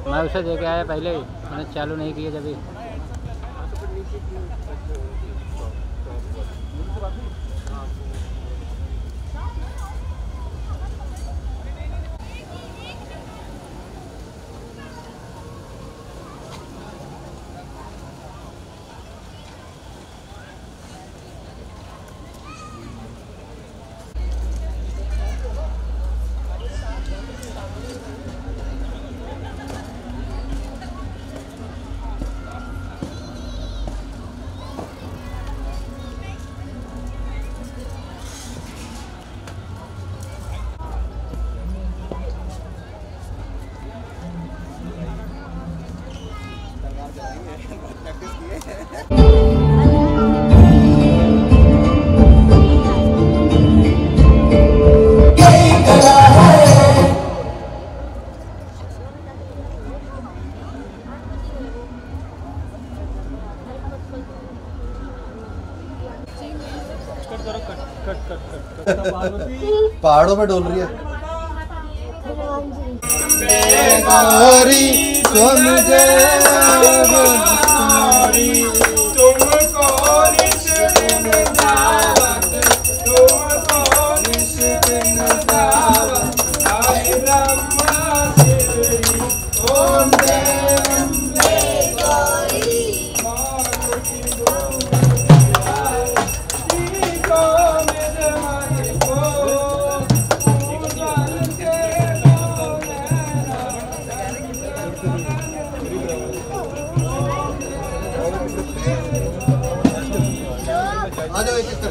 मैं उसे दे के आया पहले, मैंने चालू नहीं किया जब। पहाड़ों में डोल रही है। गौरी समझे तुमको निष्ठिन दावत, तुमको निष्ठिन दावत, आए ब्रह्मा शिवरी ओम देव गौरी मारुति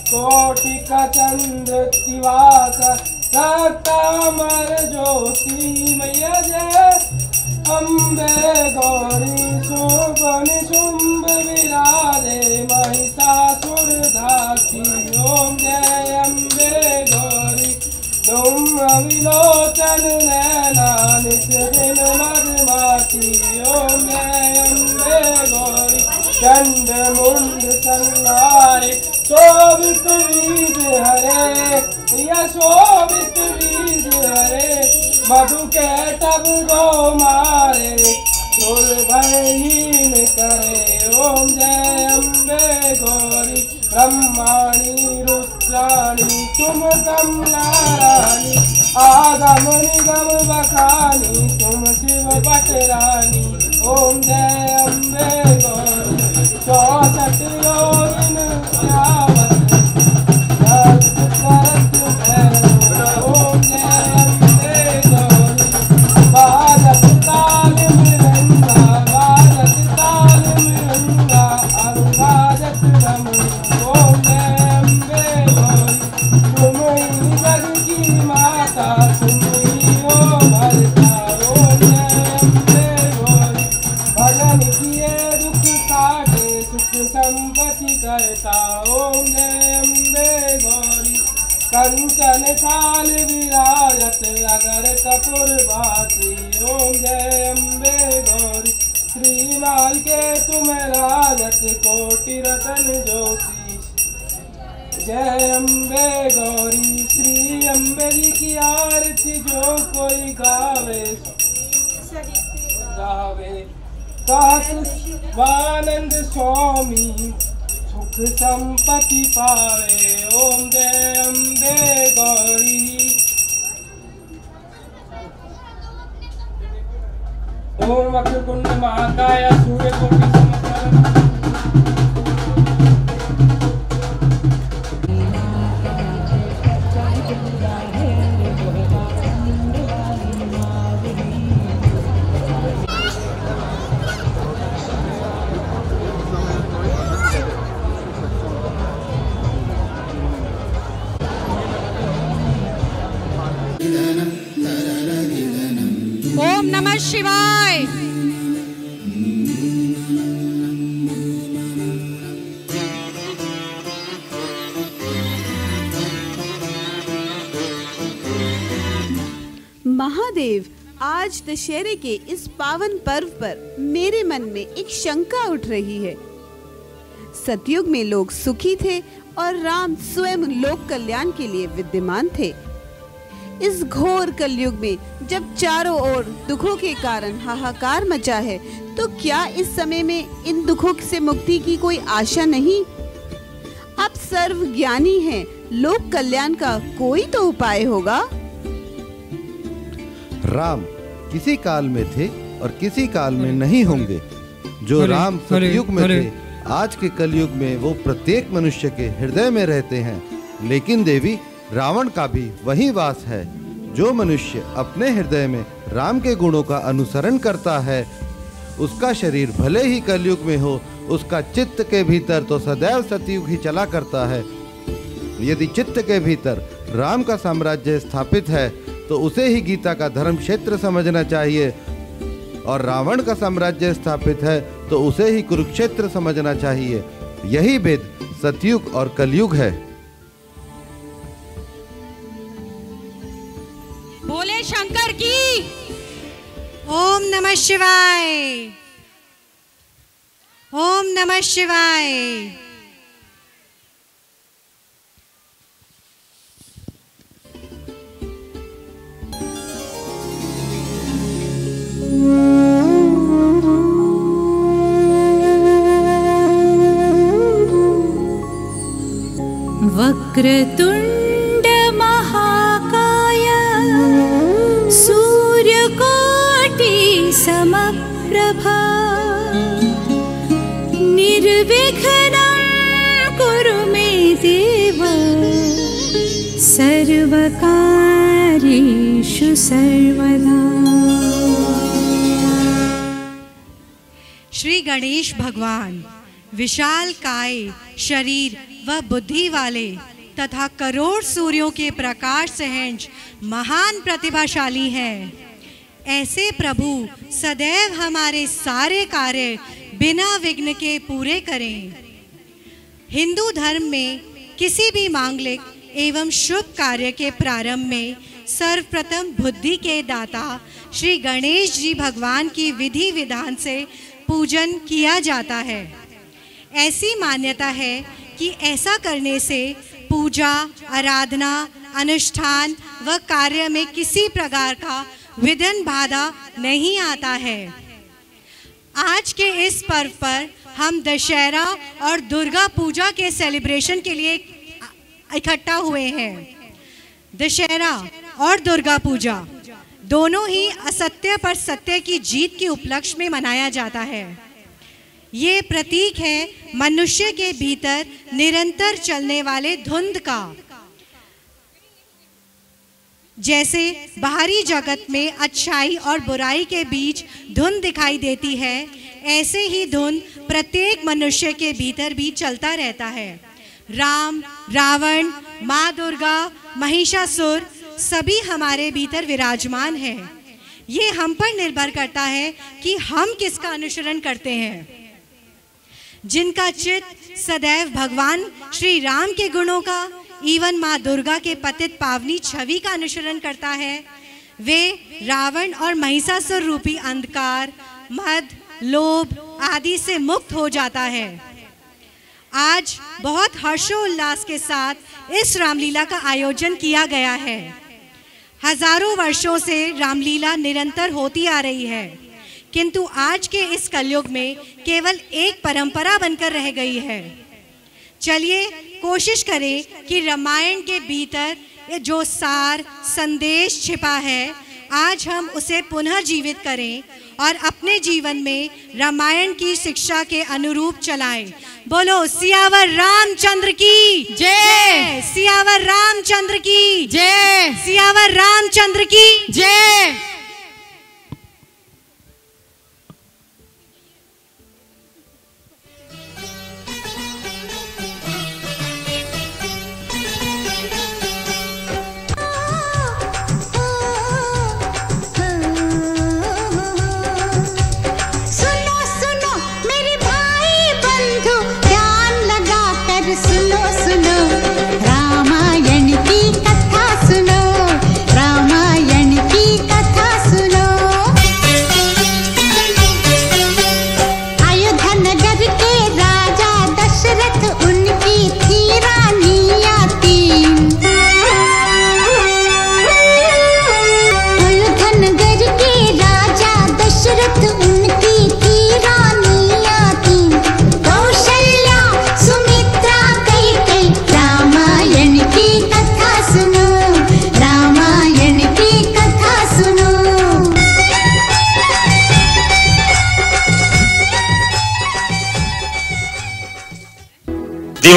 कोटिका चंद्र दिवास रक्तामर ज्योति मैया जय अम्बे गौरी शुभ निशुंभ विराजे महिषासुर धात्री ओम जय अम्बे गौरी तुम अविलोचन नैना नित दिन मधुमाती ओम जय अम्बे गौरी चंड मुंड संहारे शोभित बीज हरे या शोभित बीज हरे मधु के तब गो मारे सुर भयहीन करे ओम जय अम्बे गौरी ब्रह्माणी रुद्राणी तुम कमला रानी आगम निगम बखानी तुम शिव पटरानी ओम जय अम्बे गौरी 64 योगिन श्यावत ओम जय अम्बे गौरी बाजत ताल मृदंगा बाजत ताल मृदंगा अरुबाजत रमण ओम जय अम्बे गौरी तुम ही जग की माता तुम ही हो भरता ओम जय अम्बे गौरी भजन किए दुख काटे सुख संपत्ति करता ओम जय अम्बे गौरी कंचन थाल विराजत अगर कपूर बाती ओम जय अम्बे गौरी श्रीमाल के तुम राजत कोटि रतन ज्योति जय अम्बे गौरी श्री अम्बे जी की आरती जो कोई गावे गावे वानंद स्वामी सुख संपत्ति पावे ओम जय अम्बे गौरी ओम वक्रतुंड महाकाय सूर्यकोटि समप्रभ Yeah. नमः शिवाय। महादेव, आज दशहरे के इस पावन पर्व पर मेरे मन में एक शंका उठ रही है। सतयुग में लोग सुखी थे और राम स्वयं लोक कल्याण के लिए विद्यमान थे। इस घोर कलयुग में जब चारों ओर दुखों के कारण हाहाकार मचा है, तो क्या इस समय में इन दुखों से मुक्ति की कोई आशा नहीं? आप सर्व ज्ञानी हैं, लोक कल्याण का कोई तो उपाय होगा। राम किसी काल में थे और किसी काल में नहीं होंगे। जो राम सतयुग में थे, आज के कलयुग में वो प्रत्येक मनुष्य के हृदय में रहते हैं। लेकिन देवी, रावण का भी वही वास है। जो मनुष्य अपने हृदय में राम के गुणों का अनुसरण करता है, उसका शरीर भले ही कलयुग में हो, उसका चित्त के भीतर तो सदैव सतयुग ही चला करता है। यदि चित्त के भीतर राम का साम्राज्य स्थापित है, तो उसे ही गीता का धर्म क्षेत्र समझना चाहिए, और रावण का साम्राज्य स्थापित है तो उसे ही कुरुक्षेत्र समझना चाहिए। यही भेद सतयुग और कलयुग है। बोले शंकर की। ओम नमः शिवाय। ओम नमः शिवाय। वक्रतुंड महाकाय सूर्यकोटि समप्रभा निर्विघ्नं कुरु मे देव सर्वकार्येषु सर्वदा। श्री गणेश भगवान विशाल काय शरीर व बुद्धि वाले तथा करोड़ सूर्यों के प्रकाश सहंज महान प्रतिभाशाली हैं। ऐसे प्रभु सदैव हमारे सारे कार्य बिना विघ्न के पूरे करें। हिंदू धर्म में किसी भी मांगलिक एवं शुभ कार्य के प्रारंभ में सर्वप्रथम बुद्धि के दाता श्री गणेश जी भगवान की विधि विधान से पूजन किया जाता है। ऐसी मान्यता है कि ऐसा करने से पूजा, आराधना, अनुष्ठान व कार्य में किसी प्रकार का विघ्न बाधा नहीं आता है। आज के इस पर्व पर हम दशहरा और दुर्गा पूजा के सेलिब्रेशन के लिए इकट्ठा हुए हैं। दशहरा और दुर्गा पूजा दोनों ही असत्य पर सत्य की जीत के उपलक्ष्य में मनाया जाता है। ये प्रतीक है मनुष्य के भीतर निरंतर चलने वाले धुंध का। जैसे बाहरी जगत में अच्छाई और बुराई के बीच धुंध दिखाई देती है, ऐसे ही धुंध प्रत्येक मनुष्य के भीतर भी चलता रहता है। राम, रावण, माँ दुर्गा, महिषासुर सभी हमारे भीतर विराजमान हैं। ये हम पर निर्भर करता है कि हम किसका अनुसरण करते हैं। जिनका चित्त सदैव भगवान श्री राम के गुणों का एवं माँ दुर्गा के पतित पावनी छवि का अनुसरण करता है, वे रावण और महिषासुर रूपी अंधकार, मद, लोभ आदि से मुक्त हो जाता है। आज बहुत हर्षोल्लास के साथ इस रामलीला का आयोजन किया गया है। हजारों वर्षों से रामलीला निरंतर होती आ रही है, किंतु आज के इस कलयुग में केवल एक परंपरा बनकर रह गई है। चलिए कोशिश करें कि रामायण के भीतर जो सार संदेश छिपा है, आज हम उसे पुनः जीवित करें और अपने जीवन में रामायण की शिक्षा के अनुरूप चलाएं। बोलो सियावर रामचंद्र की जय। सियावर रामचंद्र की जय। सियावर रामचंद्र की जय।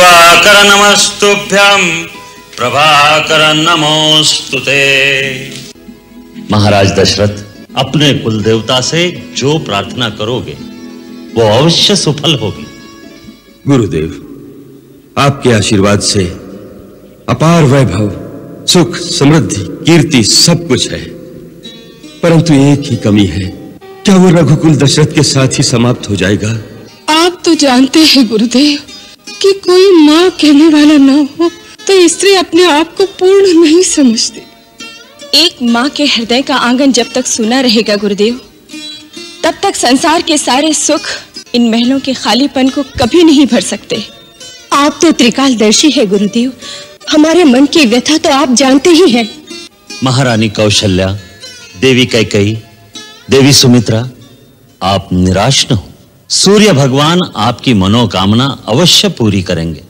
दिवाकर नमस्तुभ्यं प्रभाकर नमोस्तुते। महाराज दशरथ, अपने कुल देवता से जो प्रार्थना करोगे वो अवश्य सफल होगी। गुरुदेव, आपके आशीर्वाद से अपार वैभव, सुख, समृद्धि, कीर्ति सब कुछ है, परंतु एक ही कमी है। क्या वो रघुकुल दशरथ के साथ ही समाप्त हो जाएगा? आप तो जानते हैं गुरुदेव कि कोई माँ कहने वाला ना हो तो स्त्री अपने आप को पूर्ण नहीं समझती। एक माँ के हृदय का आंगन जब तक सूना रहेगा गुरुदेव, तब तक संसार के सारे सुख इन महलों के खालीपन को कभी नहीं भर सकते। आप तो त्रिकालदर्शी है गुरुदेव, हमारे मन की व्यथा तो आप जानते ही हैं। महारानी कौशल्या, देवी कैकेयी, देवी सुमित्रा, आप निराश न हो। सूर्य भगवान आपकी मनोकामना अवश्य पूरी करेंगे,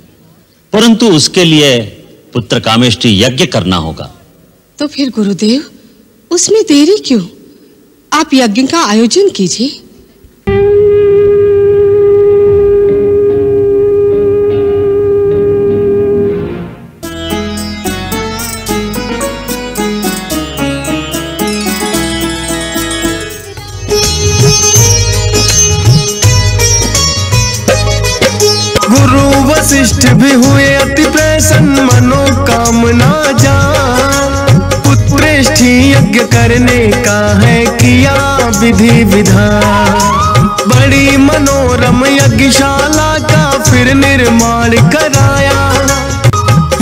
परंतु उसके लिए पुत्र कामेष्टि यज्ञ करना होगा। तो फिर गुरुदेव, उसमें देरी क्यों? आप यज्ञ का आयोजन कीजिए। वशिष्ठ भी हुए अति प्रसन्न, मनोकामना जान। पुत्रेष्ठी यज्ञ करने का है किया विधि विधान। बड़ी मनोरम यज्ञशाला का फिर निर्माण कराया।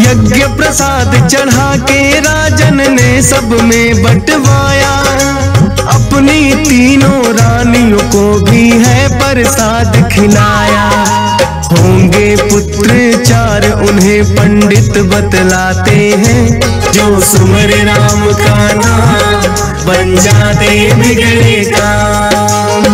यज्ञ प्रसाद चढ़ा के राजन ने सब में बंटवाया। अपनी तीनों रानियों को भी है प्रसाद खिलाया। होंगे पुत्र चार उन्हें पंडित बतलाते हैं, जो सुमर राम का नाम बन जाते बिगड़े काम।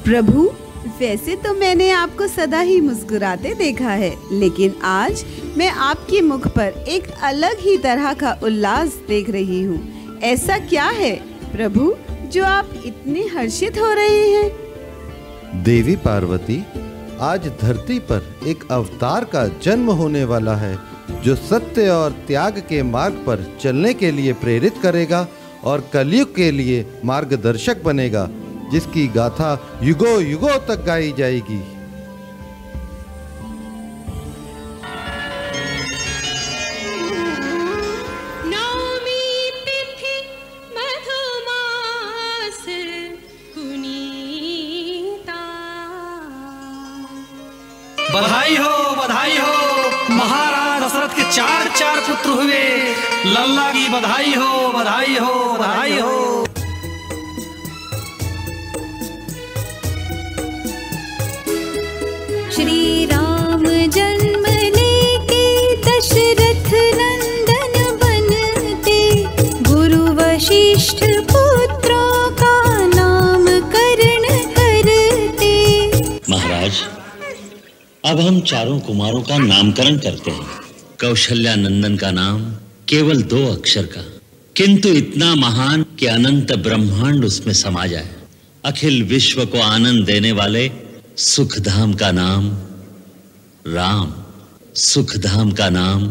प्रभु, वैसे तो मैंने आपको सदा ही मुस्कुराते देखा है, लेकिन आज मैं आपके मुख पर एक अलग ही तरह का उल्लास देख रही हूँ। ऐसा क्या है प्रभु जो आप इतने हर्षित हो रहे हैं? देवी पार्वती, आज धरती पर एक अवतार का जन्म होने वाला है, जो सत्य और त्याग के मार्ग पर चलने के लिए प्रेरित करेगा और कलयुग के लिए मार्गदर्शक बनेगा, जिसकी गाथा युगों युगों तक गाई जाएगी। बधाई हो, बधाई हो। महाराज दशरथ के चार पुत्र हुए। लल्ला की बधाई हो, बधाई हो, बधाई हो। श्री राम जन्म लेके दशरथ नंदन बनते, गुरु वशिष्ठ पुत्रों का नामकरण करते। महाराज, अब हम चारों कुमारों का नामकरण करते हैं। कौशल्या नंदन का नाम केवल 2 अक्षर का, किंतु इतना महान कि अनंत ब्रह्मांड उसमें समा जाए। अखिल विश्व को आनंद देने वाले सुखधाम का नाम राम, सुखधाम का नाम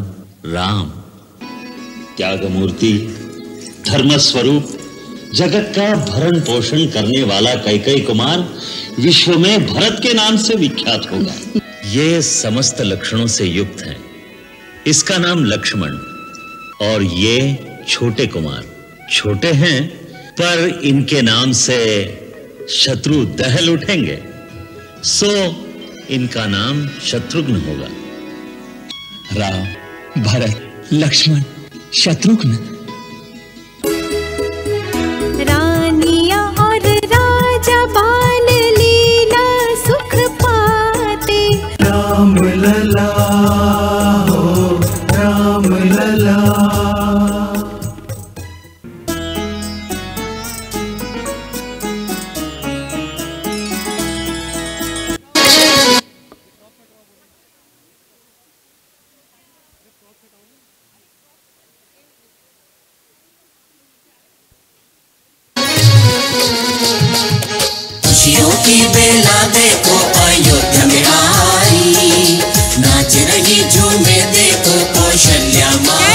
राम। त्यागमूर्ति, धर्म स्वरूप, जगत का भरण पोषण करने वाला कैकेयी कुमार विश्व में भरत के नाम से विख्यात होगा। ये समस्त लक्षणों से युक्त है। इसका नाम लक्ष्मण, और ये छोटे कुमार। छोटे हैं पर इनके नाम से शत्रु दहल उठेंगे, सो इनका नाम शत्रुघ्न होगा। राम, भरत, लक्ष्मण, शत्रुघ्न। रानिया और राजा बाल लीला सुख पाते। राम लला हो, राम लला। खुशियों की बेला देखो अयोध्या में आई, नाच रही झूमे देखो कौशल्या माई।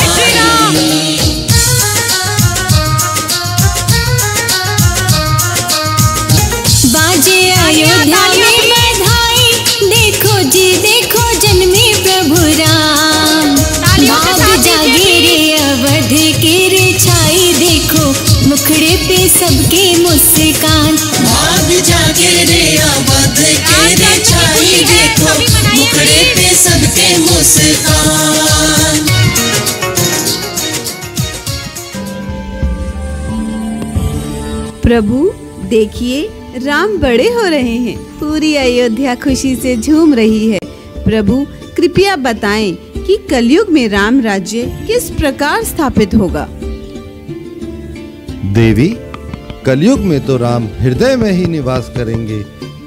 बाजे अयोध्या में बधाई, देखो जी देखो जन्मे प्रभु राम। भाग जागे रे अवध की रे छाई, देखो मुखड़े पे सबके मुस्कान। भाग जागे रे अवध की रे छाई, देखो मुखड़े पे सबके मुस्कान। प्रभु देखिए, राम बड़े हो रहे हैं। पूरी अयोध्या खुशी से झूम रही है। प्रभु कृपया बताएं कि कलयुग में राम राज्य किस प्रकार स्थापित होगा। देवी, कलयुग में तो राम हृदय में ही निवास करेंगे।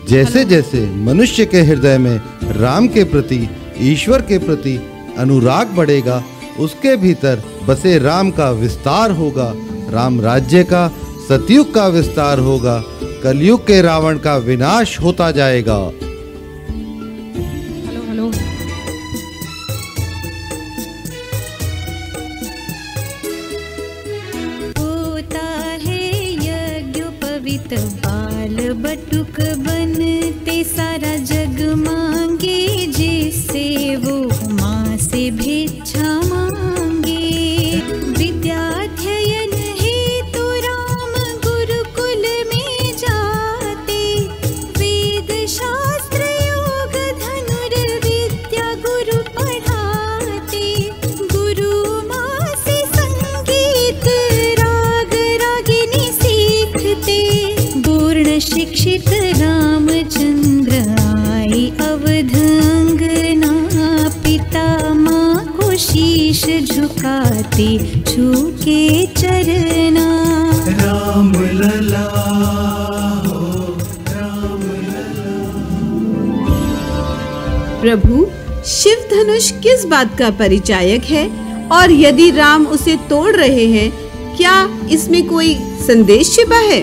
जैसे जैसे मनुष्य के हृदय में राम के प्रति, ईश्वर के प्रति अनुराग बढ़ेगा, उसके भीतर बसे राम का विस्तार होगा। राम राज्य का, सतयुग का विस्तार होगा। कलयुग के रावण का विनाश होता जाएगा। हेलो होता है यज्ञोपवीत बाल बटुक बनते, सारा जग मांगे जिससे वो माँ से भिक्षा मांगे। विद्याध्ययन हेतु राम गुरुकुल में जाते, वेद शास्त्र योग धनुर्विद्या गुरु पढ़ाते। गुरु माँ से संगीत राग रागिनी सीखते, पूर्ण शिक्षित रामचंद्र आई अवध अंगना। पिता माँ को शीश झुकाते, छूके चरना। राम लला हो, राम लला। प्रभु, शिव धनुष किस बात का परिचायक है, और यदि राम उसे तोड़ रहे हैं, क्या इसमें कोई संदेश छिपा है?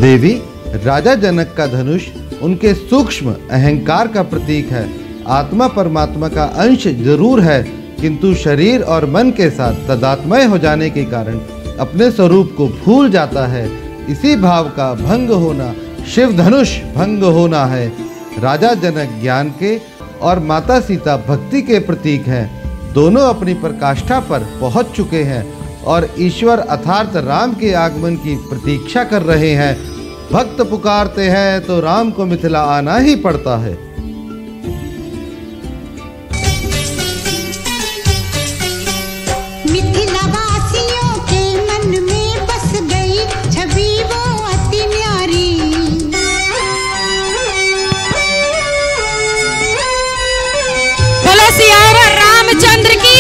देवी, राजा जनक का धनुष उनके सूक्ष्म अहंकार का प्रतीक है। आत्मा परमात्मा का अंश जरूर है, किंतु शरीर और मन के साथ तदात्मय हो जाने के कारण अपने स्वरूप को भूल जाता है। इसी भाव का भंग होना शिव धनुष भंग होना है। राजा जनक ज्ञान के और माता सीता भक्ति के प्रतीक हैं। दोनों अपनी प्रकाष्ठा पर पहुंच चुके हैं और ईश्वर अर्थात राम के आगमन की प्रतीक्षा कर रहे हैं। भक्त पुकारते हैं तो राम को मिथिला आना ही पड़ता है। मिथिला वासियों के मन में बस गई छवि वो अति न्यारी। बोलो सियारा रामचंद्र की।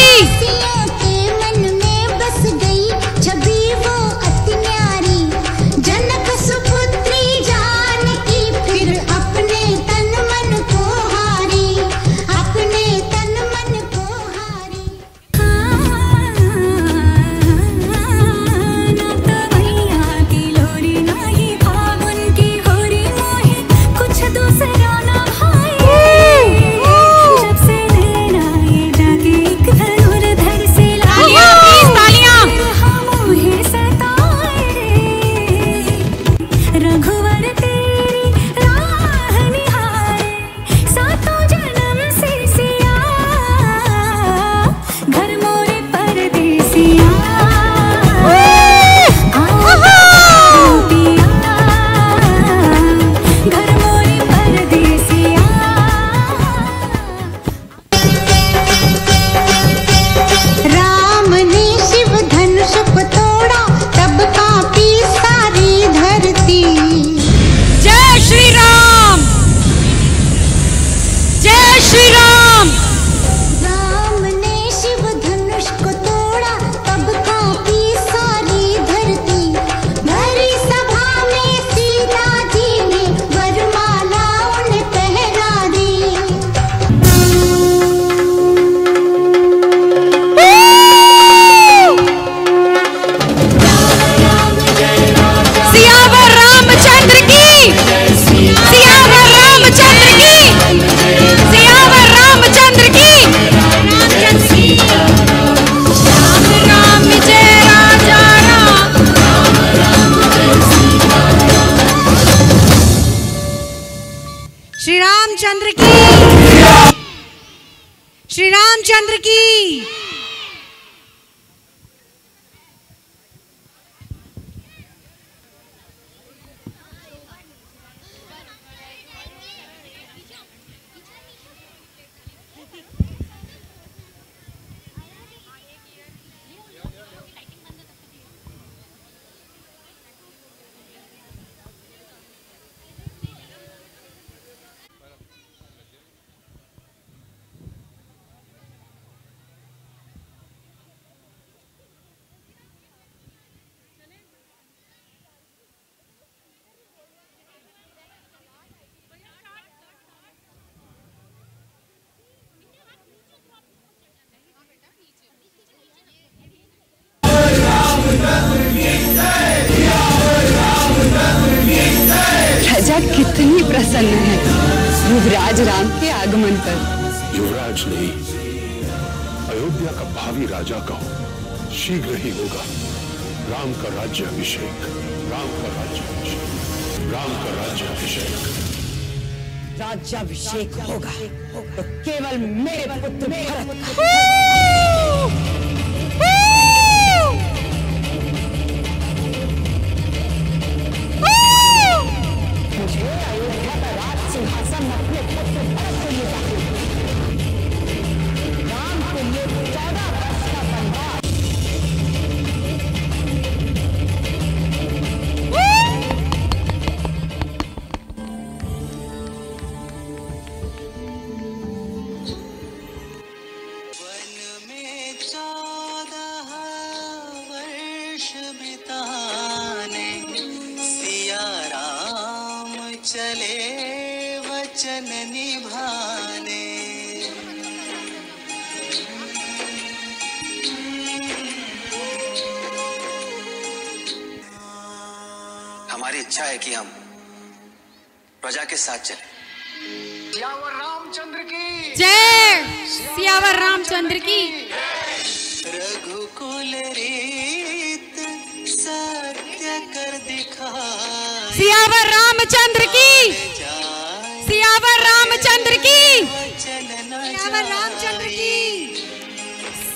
श्री रामचंद्र की, श्री रामचंद्र की। प्रजा कितनी प्रसन्न है युवराज राम के आगमन पर। युवराज नहीं, अयोध्या का भावी राजा कहो, शीघ्र ही होगा। राम का राज्याभिषेक, राम का राज्याभिषेक, राम का राज्याभिषेक। राज्याभिषेक होगा तो केवल मेरे पुत्र भरत का। मुझे अयोध्या का राज सिंहासन अपने पुत्र भरत को मिला। राम के लिए 14 वर्ष का वनवास। चले वचन निभाने। हमारी इच्छा है कि हम प्रजा के साथ चलें। सियावर रामचंद्र की जय, सियावर रामचंद्र की। रघुकुल रीत सत्य कर दिखा। सियावर रामचंद्र की, सियावर रामचंद्र की, सियावर रामचंद्र की,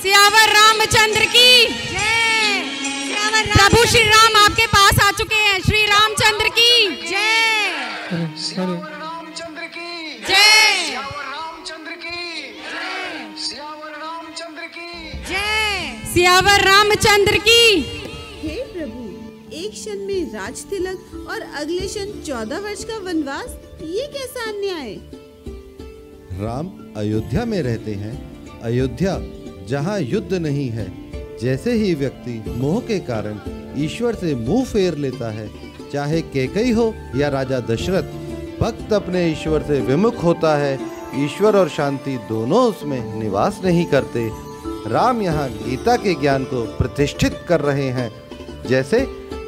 सियावर रामचंद्र की। प्रभु श्री राम आपके पास आ चुके हैं। श्री रामचंद्र की जय, सियावर रामचंद्र की जय, सियावर रामचंद्र की जय, सियावर रामचंद्र की जय, सियावर रामचंद्र की। हे प्रभु, एक क्षण में राज तिलक और अगले क्षण 14 वर्ष का वनवास, ये कैसा अन्याय। राम अयोध्या में रहते हैं, अयोध्या जहाँ युद्ध नहीं है। जैसे ही व्यक्ति मोह के कारण ईश्वर से मुंह फेर लेता है, चाहे कैकेयी हो या राजा दशरथ, भक्त अपने ईश्वर से विमुख होता है। ईश्वर और शांति दोनों उसमें निवास नहीं करते। राम यहाँ गीता के ज्ञान को प्रतिष्ठित कर रहे हैं। जैसे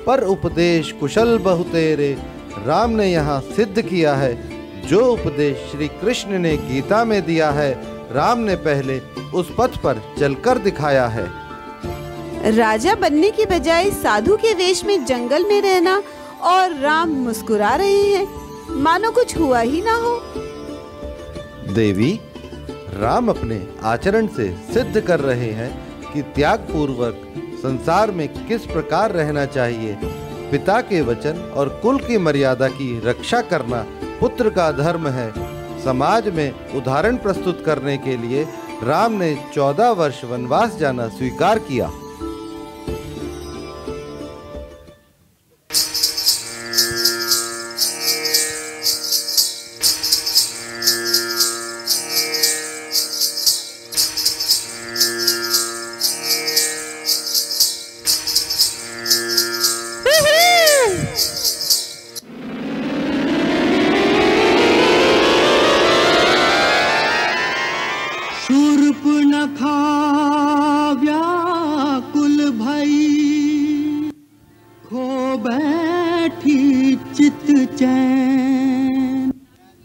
पर उपदेश कुशल बहु तेरे, राम ने यहाँ सिद्ध किया है। जो उपदेश श्री कृष्ण ने गीता में दिया है, राम ने पहले उस पथ पर चलकर दिखाया है। राजा बनने की बजाय साधु के वेश में जंगल में रहना, और राम मुस्कुरा रहे हैं मानो कुछ हुआ ही ना हो। देवी, राम अपने आचरण से सिद्ध कर रहे हैं कि त्याग पूर्वक संसार में किस प्रकार रहना चाहिए। पिता के वचन और कुल की मर्यादा की रक्षा करना पुत्र का धर्म है। समाज में उदाहरण प्रस्तुत करने के लिए राम ने 14 वर्ष वनवास जाना स्वीकार किया।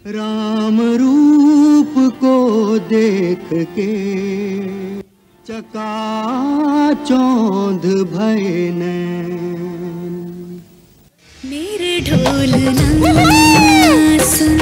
राम रूप को देख के चकाचौंध भय नैन। मेरे ढोल ना सुन,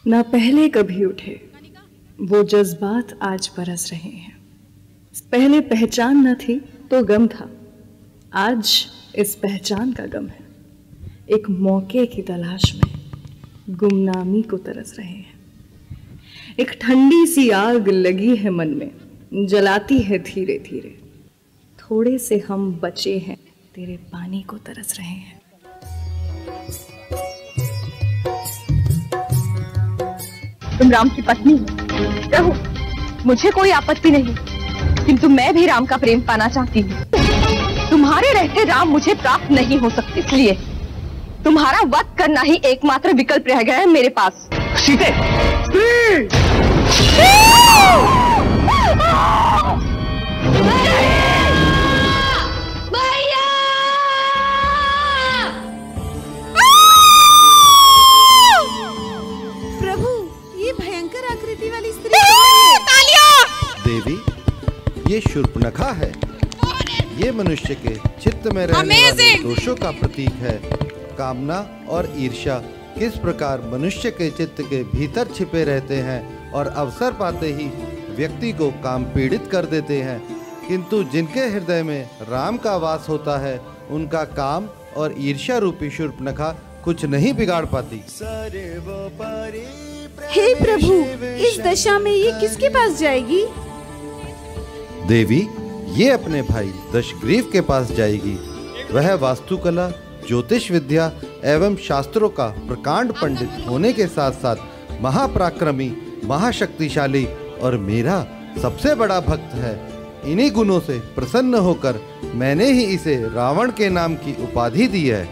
ना पहले कभी उठे वो जज्बात आज बरस रहे हैं। पहले पहचान न थी तो गम था, आज इस पहचान का गम है। एक मौके की तलाश में गुमनामी को तरस रहे हैं। एक ठंडी सी आग लगी है मन में, जलाती है धीरे धीरे। थोड़े से हम बचे हैं, तेरे पानी को तरस रहे हैं। तुम राम की पत्नी हो, कहो, मुझे कोई आपत्ति नहीं, किंतु मैं भी राम का प्रेम पाना चाहती हूँ। तुम्हारे रहते राम मुझे प्राप्त नहीं हो सकते, इसलिए तुम्हारा वध करना ही एकमात्र विकल्प रह गया है मेरे पास। सीते! प्रभु, ये भयंकर आकृति वाली स्त्री तालियां! देवी, ये शूर्पणखा है। ये मनुष्य के चित्त में रहने वाले दोषों का प्रतीक है। कामना और ईर्ष्या किस प्रकार मनुष्य के चित्त के भीतर छिपे रहते हैं और अवसर पाते ही व्यक्ति को काम पीड़ित कर देते हैं, किंतु जिनके हृदय में राम का वास होता है उनका काम और ईर्ष्या रूपी शूर्पणखा कुछ नहीं बिगाड़ पाती। हे प्रभु, इस दशा में ये किसके पास जाएगी? देवी, ये अपने भाई दशग्रीव के पास जाएगी। वह वास्तुकला, ज्योतिष विद्या एवं शास्त्रों का प्रकांड पंडित होने के साथ साथ महापराक्रमी, महाशक्तिशाली और मेरा सबसे बड़ा भक्त है। इन्हीं गुणों से प्रसन्न होकर मैंने ही इसे रावण के नाम की उपाधि दी है।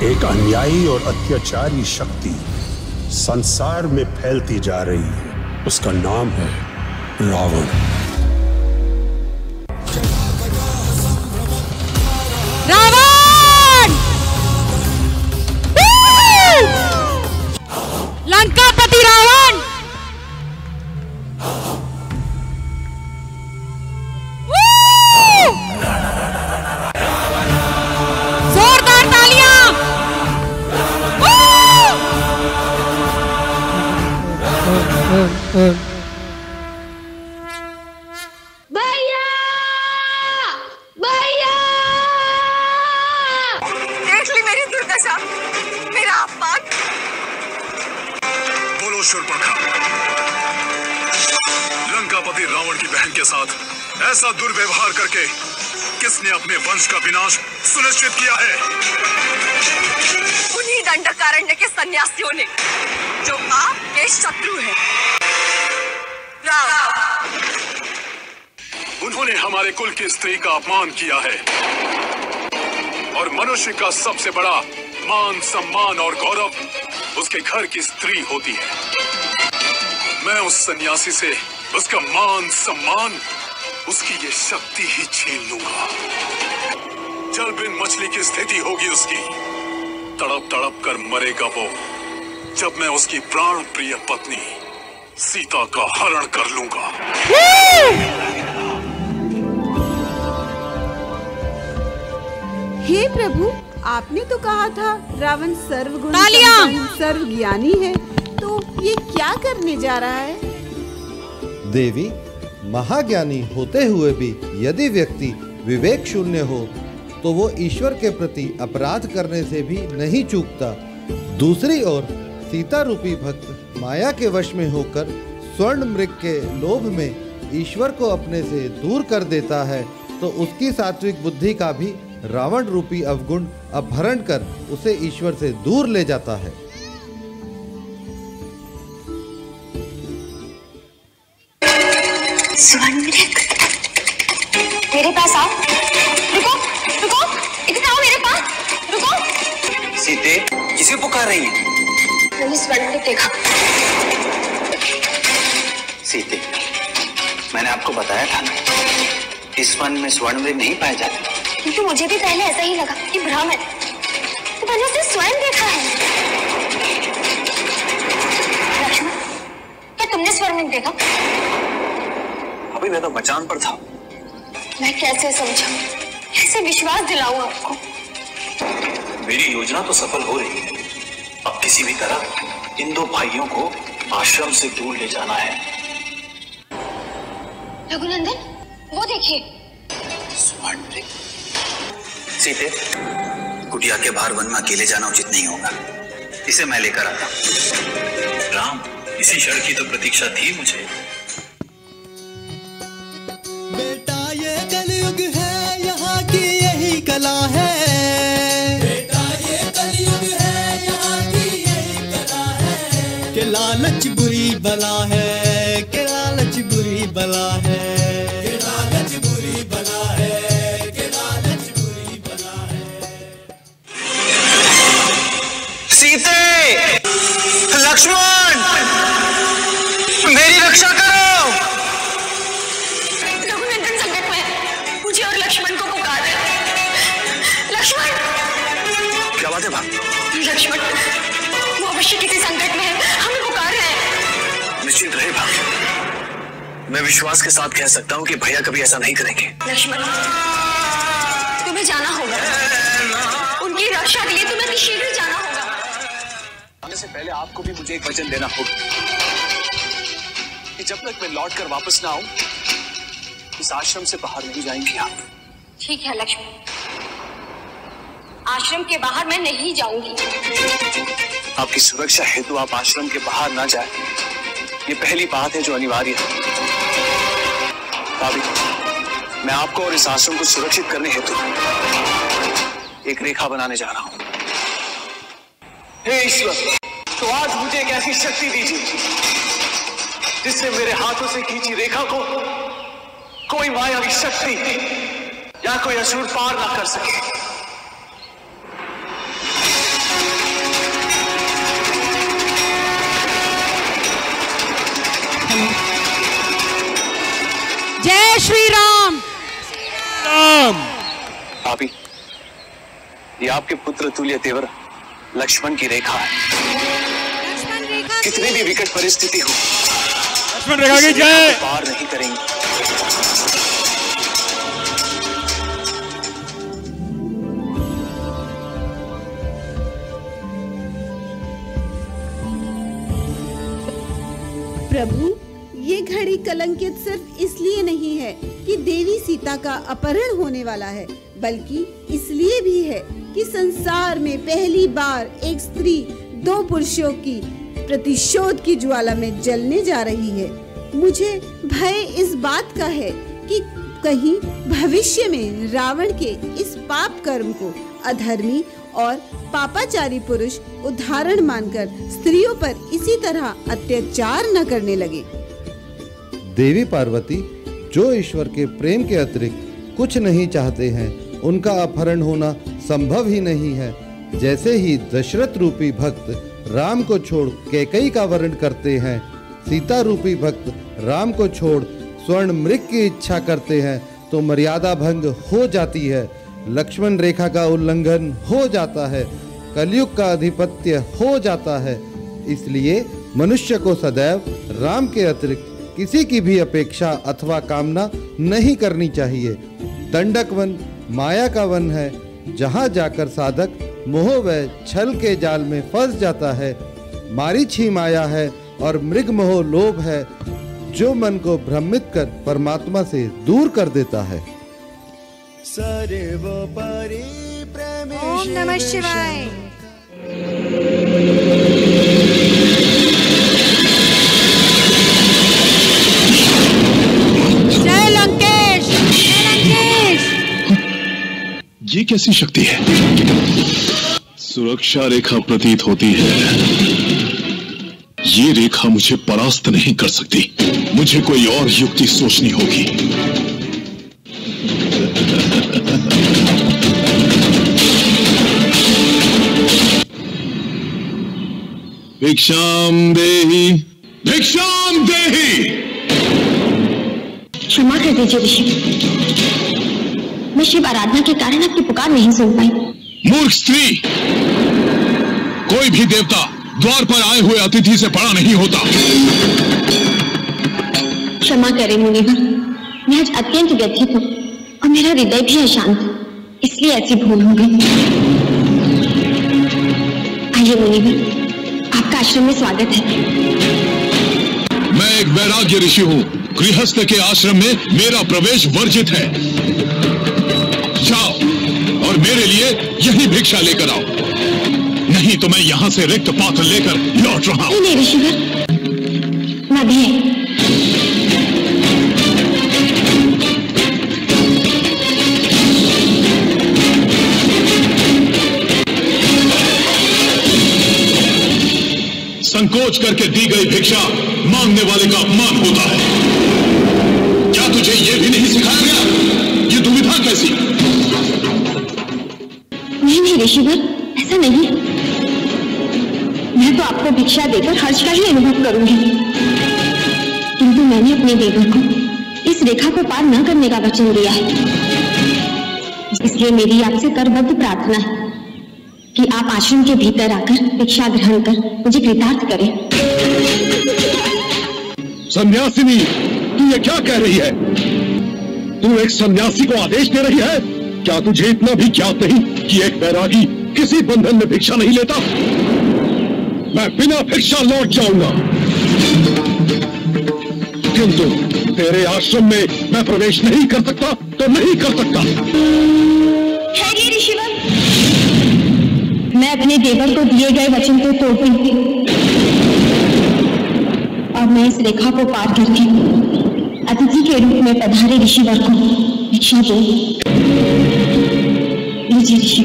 एक अन्यायी और अत्याचारी शक्ति संसार में फैलती जा रही है, उसका नाम है रावण। रावण! लंकापति रावण! जोरदार तालियां! भैया! भैया! देख ली मेरी दुर्दशा, मेरा अपमान। बोलो शूर्पणखा, लंकापति रावण की बहन के साथ ऐसा दुर्व्यवहार करके किसने अपने वंश का विनाश सुनिश्चित किया है? उन्हीं दंडकारण्य के सन्यासियों ने, जो आपके शत्रु हैं। उन्होंने हमारे कुल की स्त्री का अपमान किया है और मनुष्य का सबसे बड़ा मान, सम्मान और गौरव उसके घर की स्त्री होती है। मैं उस सन्यासी से उसका मान, सम्मान, उसकी ये शक्ति ही छीन लूंगा। जल बिन मछली की स्थिति होगी उसकी। तड़प तड़प कर मरेगा वो, जब मैं उसकी प्राण प्रिय पत्नी सीता का हरण कर लूंगा। हे प्रभु, आपने तो कहा था रावण सर्वगुण सर्वज्ञानी है, तो ये क्या करने जा रहा है? देवी, महाज्ञानी होते हुए भी यदि व्यक्ति विवेक शून्य हो तो वो ईश्वर के प्रति अपराध करने से भी नहीं चूकता। दूसरी ओर सीता रूपी भक्त माया के वश में होकर स्वर्ण मृग के लोभ में ईश्वर को अपने से दूर कर देता है, तो उसकी सात्विक बुद्धि का भी रावण रूपी अवगुण अपहरण कर उसे ईश्वर से दूर ले जाता है। स्वर्ण मृग, मेरे पास आओ। रुको, रुको, इधर आओ मेरे पास, रुको। सीते, किसे पुकार रही है? मैंने स्वर्ण मृग देखा। सीते, मैंने आपको बताया था ना, इस वन में स्वर्ण मृग नहीं पाए जाते। किंतु मुझे भी पहले ऐसा ही लगा कि भ्रम है, तो मैंने उसे स्वयं देखा है। लक्ष्मण, क्या तुमने स्वर्ण मृग देखा? अभी मैं तो मचान पर था। मैं कैसे समझाऊं, कैसे विश्वास दिलाऊं आपको? मेरी योजना तो सफल हो रही है। अब किसी भी तरह इन दो भाइयों को आश्रम से दूर ले जाना है। रघुनंदन, वो देखिए। सीते, कुटिया के बाहर वन में अकेले जाना उचित नहीं होगा। इसे मैं लेकर आता हूँ। राम, इसी क्षण की तो प्रतीक्षा थी मुझे। बेटा ये कलयुग है, यहाँ की यही कला है। बेटा ये कलयुग है, यहाँ की यही कला है। कि लालच बुरी बला है, कि लालच बुरी बला है, कि लालच बुरी बला है, कि लालच बुरी बला है। सीते, लक्ष्मण, मेरी रक्षा करो। रघुनंदन संकट में है, मुझे और लक्ष्मण को पुकार है। लक्ष्मण! क्या बात है भाग? लक्ष्मण, वो अवश्य किसी संकट में है, हमें पुकार है। निश्चिंत रहे भाग। मैं विश्वास के साथ कह सकता हूँ कि भैया कभी ऐसा नहीं करेंगे। लक्ष्मण, तुम्हें जाना होगा। उनकी रक्षा के लिए तुम्हें शीघ्र जाना होगा। आने से पहले आपको भी मुझे एक वचन देना होगा कि जब तक मैं लौट कर वापस ना आऊं, इस आश्रम से बाहर नहीं जाएंगे आप। ठीक है लक्ष्मण, आश्रम के बाहर मैं नहीं जाऊंगी। आपकी सुरक्षा हेतु आप आश्रम के बाहर ना जाए, ये पहली बात है जो अनिवार्य है। भाभी, मैं आपको और इस आश्रम को सुरक्षित करने हेतु एक रेखा बनाने जा रहा हूं। हे ईश्वर, तो आज मुझे एक ऐसी शक्ति दीजिए जिससे मेरे हाथों से खींची रेखा को कोई मायावी शक्ति या कोई असुर पार ना कर सके। जय श्री राम। राम। भाभी, ये आपके पुत्र तुल्य तेवर लक्ष्मण की रेखा है। कितनी भी विकट परिस्थिति हो, लक्ष्मण रेखा की जय। पार नहीं करेंगे। प्रभु, ये घड़ी कलंकित सिर्फ इसलिए नहीं है कि देवी सीता का अपहरण होने वाला है, बल्कि इसलिए भी है कि संसार में पहली बार एक स्त्री दो पुरुषों की प्रतिशोध की ज्वाला में जलने जा रही है। मुझे भय इस बात का है कि कहीं भविष्य में रावण के इस पाप कर्म को अधर्मी और पापाचारी पुरुष उदाहरण मानकर स्त्रियों पर इसी तरह अत्याचार न करने लगे। देवी पार्वती, जो ईश्वर के प्रेम के अतिरिक्त कुछ नहीं चाहते हैं, उनका अपहरण होना संभव ही नहीं है। जैसे ही दशरथ रूपी भक्त राम को छोड़ कैकई का वर्ण करते हैं, सीता रूपी भक्त राम को छोड़ स्वर्ण मृग की इच्छा करते हैं, तो मर्यादा भंग हो जाती है, लक्ष्मण रेखा का उल्लंघन हो जाता है, कलयुग का अधिपत्य हो जाता है। इसलिए मनुष्य को सदैव राम के अतिरिक्त किसी की भी अपेक्षा अथवा कामना नहीं करनी चाहिए। दंडक वन माया का वन है, जहाँ जाकर साधक मोह व छल के जाल में फंस जाता है। मारीच ही माया है और मृग मोह लोभ है, जो मन को भ्रमित कर परमात्मा से दूर कर देता है। सर्वोपरि ओम नमः शिवाय। जय लंकेश, जय लंकेश। ये कैसी शक्ति है? सुरक्षा रेखा प्रतीत होती है। ये रेखा मुझे परास्त नहीं कर सकती। मुझे कोई और युक्ति सोचनी होगी। भिक्षाम देहि, भिक्षाम देहि। क्षमा कर दीजिए ऋषि, मैं शिव आराधना के कारण आपकी पुकार नहीं सुन पाई। मूर्ख स्त्री, कोई भी देवता द्वार पर आए हुए अतिथि से बड़ा नहीं होता। क्षमा करें मुनिवर, मैं आज अत्यंत व्यथित हूँ और मेरा हृदय भी अशांत, इसलिए ऐसी भूल हो गई। हे मुनिवर, आपका आश्रम में स्वागत है। मैं एक वैराग्य ऋषि हूँ। गृहस्थ के आश्रम में मेरा प्रवेश वर्जित है। जाओ और मेरे लिए यही भिक्षा लेकर आओ, नहीं तो मैं यहाँ से रिक्त पात्र लेकर लौट रहा हूँ। नहीं ऋषिवर, मध्य संकोच करके दी गई भिक्षा मांगने वाले का अपमान होता है। क्या तुझे यह भी नहीं सिखाया गया? ये दुविधा कैसी? नहीं ऋषिवर, ऐसा नहीं। मैं तो आपको भिक्षा देकर हर्ष का ही अनुभव करूंगी, किंतु मैंने अपने देवर को इस रेखा को पार न करने का वचन दिया है। इसलिए मेरी आपसे करबद्ध प्रार्थना है कि आप आश्रम के भीतर आकर भिक्षा ग्रहण कर मुझे कृतार्थ करें। सन्यासिनी, तू ये क्या कह रही है? तू एक सन्यासी को आदेश दे रही है? क्या तुझे इतना भी ज्ञात नहीं कि एक बैरागी किसी बंधन में भिक्षा नहीं लेता? मैं बिना भिक्षा लौट जाऊंगा, किंतु तेरे आश्रम में मैं प्रवेश नहीं कर सकता तो नहीं कर सकता। ऋषिवर, मैं अपने देवर को दिए गए वचन को तोड़ती और मैं इस रेखा को पार करके अतिथि के रूप में पधारे ऋषिवर को भिक्षा दूं। लीजिए ऋषि,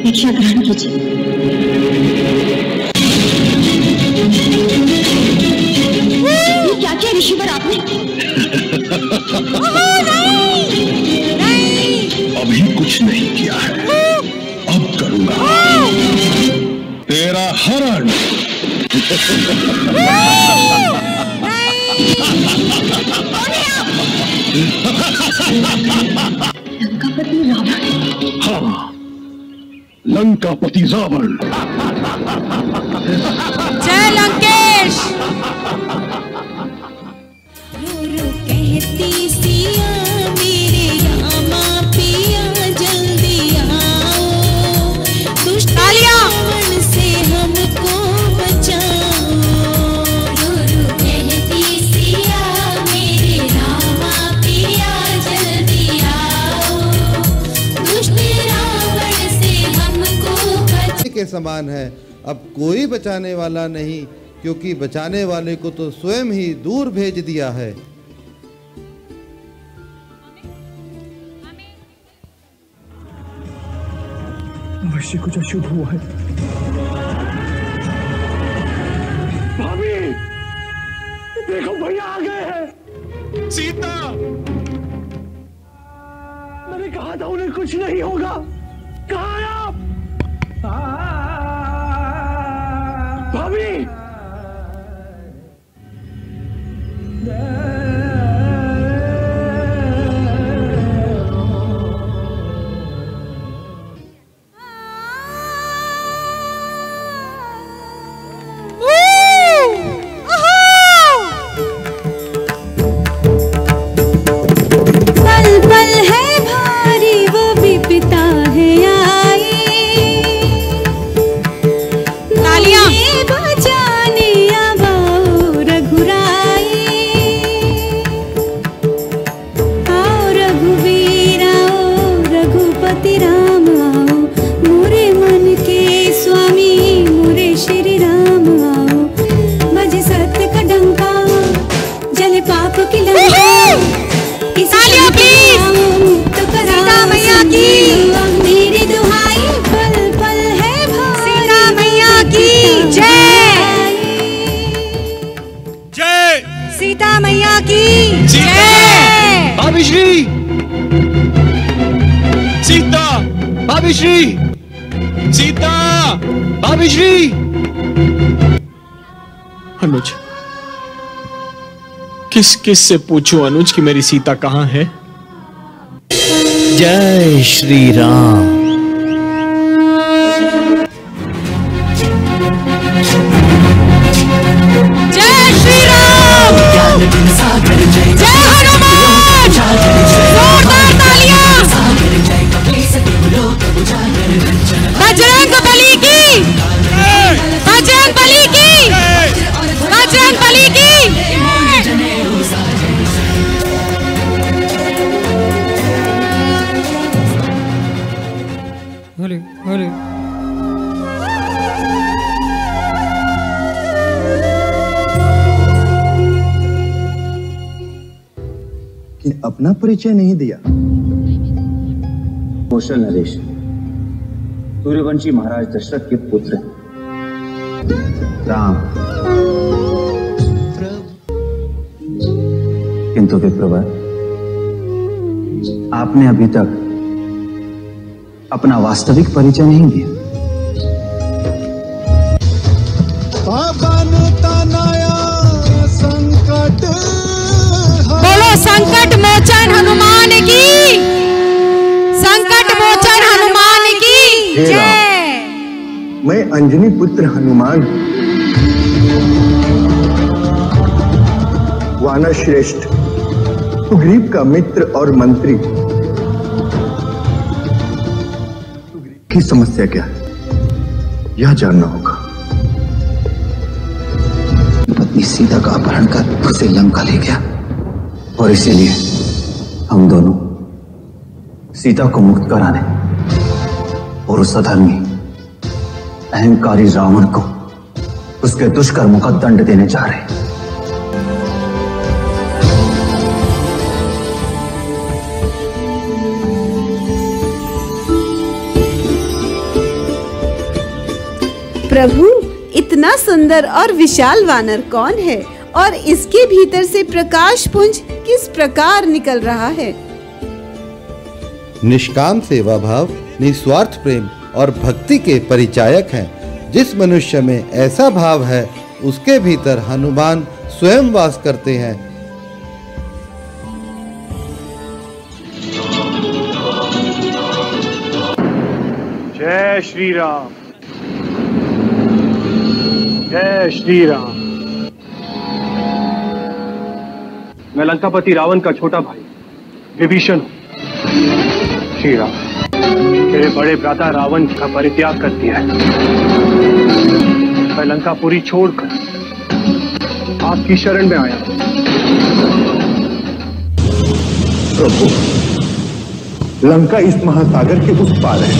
भिक्षा ग्रहण कीजिए। ये क्या किया ऋषिवर आपने? अभी कुछ नहीं किया है, अब करूंगा। तेरा हरण। लंकापति रावण। हाँ, लंकापति रावण। जय लंकेश। कहती सिया मेरे रामा पिया जल्दी आओ, दुष्ट रावण से हमको बचाओ। कहती सिया मेरे रामा पिया जल्दी आओ, दुष्ट रावण से हमको बचाओ। के समान है, अब कोई बचाने वाला नहीं, क्योंकि बचाने वाले को तो स्वयं ही दूर भेज दिया है। अवश्य कुछ अशुभ हुआ है। भाभी, देखो भैया आ गए हैं। सीता, मैंने कहा था उन्हें कुछ नहीं होगा। कहाँ हैं आप? भाभी, सीता मैया की जय। भाभी श्री, सीता, भाभी श्री, सीता, भाभी श्री। अनुज, किस किस से पूछूं अनुज कि मेरी सीता कहाँ है? जय श्री राम। जय हनुमान। जोरदार तालियां। बजरंग बली की बजरंग बली की, बजरंग बली की। हरे हरे कि अपना परिचय नहीं दिया। कौशल नरेश सूर्यवंशी महाराज दशरथ के पुत्र राम। किंतु विप्रवर, आपने अभी तक अपना वास्तविक परिचय नहीं दिया। संकट बोलो संकट मोचन हनुमान की, संकट मोचन हनुमान की जय। मैं अंजनी पुत्र हनुमान हूं, वानर श्रेष्ठ सुग्रीव का मित्र और मंत्री। की समस्या क्या है यह जानना होगा। पत्नी सीता का अपहरण कर उसे लंका ले गया और इसीलिए हम दोनों सीता को मुक्त कराने और उस अधर्मी अहंकारी रावण को उसके दुष्कर्मों का दंड देने जा रहे हैं। प्रभु, इतना सुंदर और विशाल वानर कौन है और इसके भीतर से प्रकाश पुंज किस प्रकार निकल रहा है? निष्काम सेवा भाव, निस्वार्थ प्रेम और भक्ति के परिचायक हैं। जिस मनुष्य में ऐसा भाव है उसके भीतर हनुमान स्वयं वास करते हैं। जय श्री राम, जय श्री राम। मैं लंकापति रावण का छोटा भाई विभीषण हूं। श्री राम, मेरे बड़े भ्राता रावण का परित्याग कर दिया है। मैं लंकापुरी छोड़कर आपकी शरण में आया हूं। प्रभु, लंका इस महासागर के उस पार है।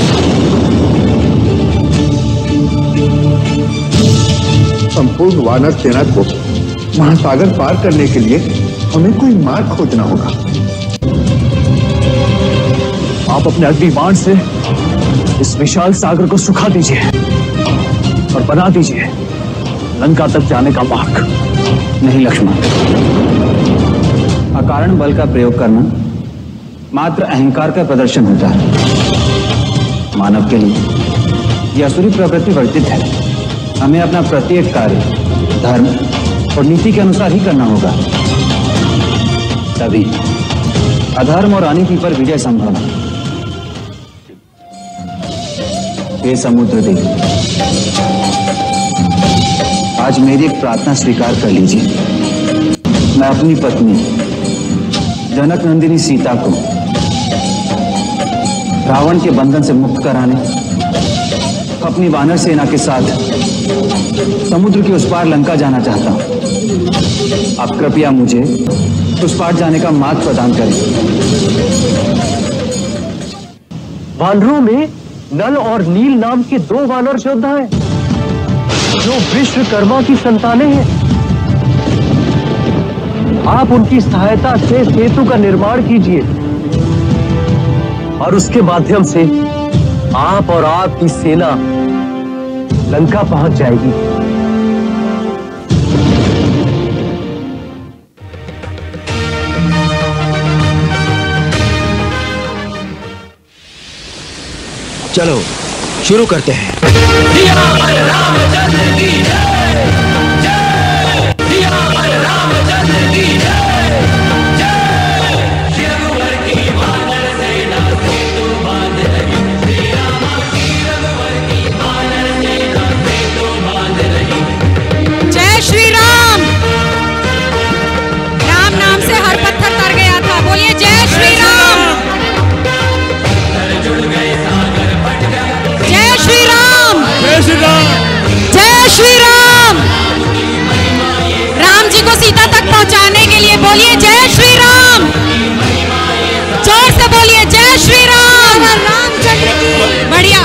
संपूर्ण वानर सेना को महासागर पार करने के लिए हमें कोई मार्ग खोजना होगा। आप अपने अग्नि बाण से इस विशाल सागर को सुखा दीजिए और बना दीजिए लंका तक जाने का मार्ग। नहीं लक्ष्मण, अकारण बल का प्रयोग करना मात्र अहंकार का प्रदर्शन होता है। मानव के लिए यह असुरी प्रवृत्ति वर्जित है। हमें अपना प्रत्येक कार्य धर्म और नीति के अनुसार ही करना होगा, तभी अधर्म और अनीति पर विजय संभव है। हे समुद्र देव, आज मेरी एक प्रार्थना स्वीकार कर लीजिए। मैं अपनी पत्नी जनक नंदिनी सीता को रावण के बंधन से मुक्त कराने अपनी वानर सेना के साथ समुद्र के उस पार लंका जाना चाहता हूं। आप कृपया मुझे उस पार जाने का मार्ग प्रदान करें। वानरों में नल और नील नाम के 2 वानर योद्धा हैं जो विश्वकर्मा की संतानें हैं। आप उनकी सहायता से सेतु का निर्माण कीजिए और उसके माध्यम से आप और आपकी सेना लंका पहुंच जाएगी। चलो शुरू करते हैं। जय श्री राम। राम नाम से हर पत्थर तर गया था। बोलिए जय श्री राम। जय श्री राम। जय श्री राम। जय बोलिए जय श्री राम, जोर से बोलिए जय श्री राम, रामचंद्र की। बढ़िया।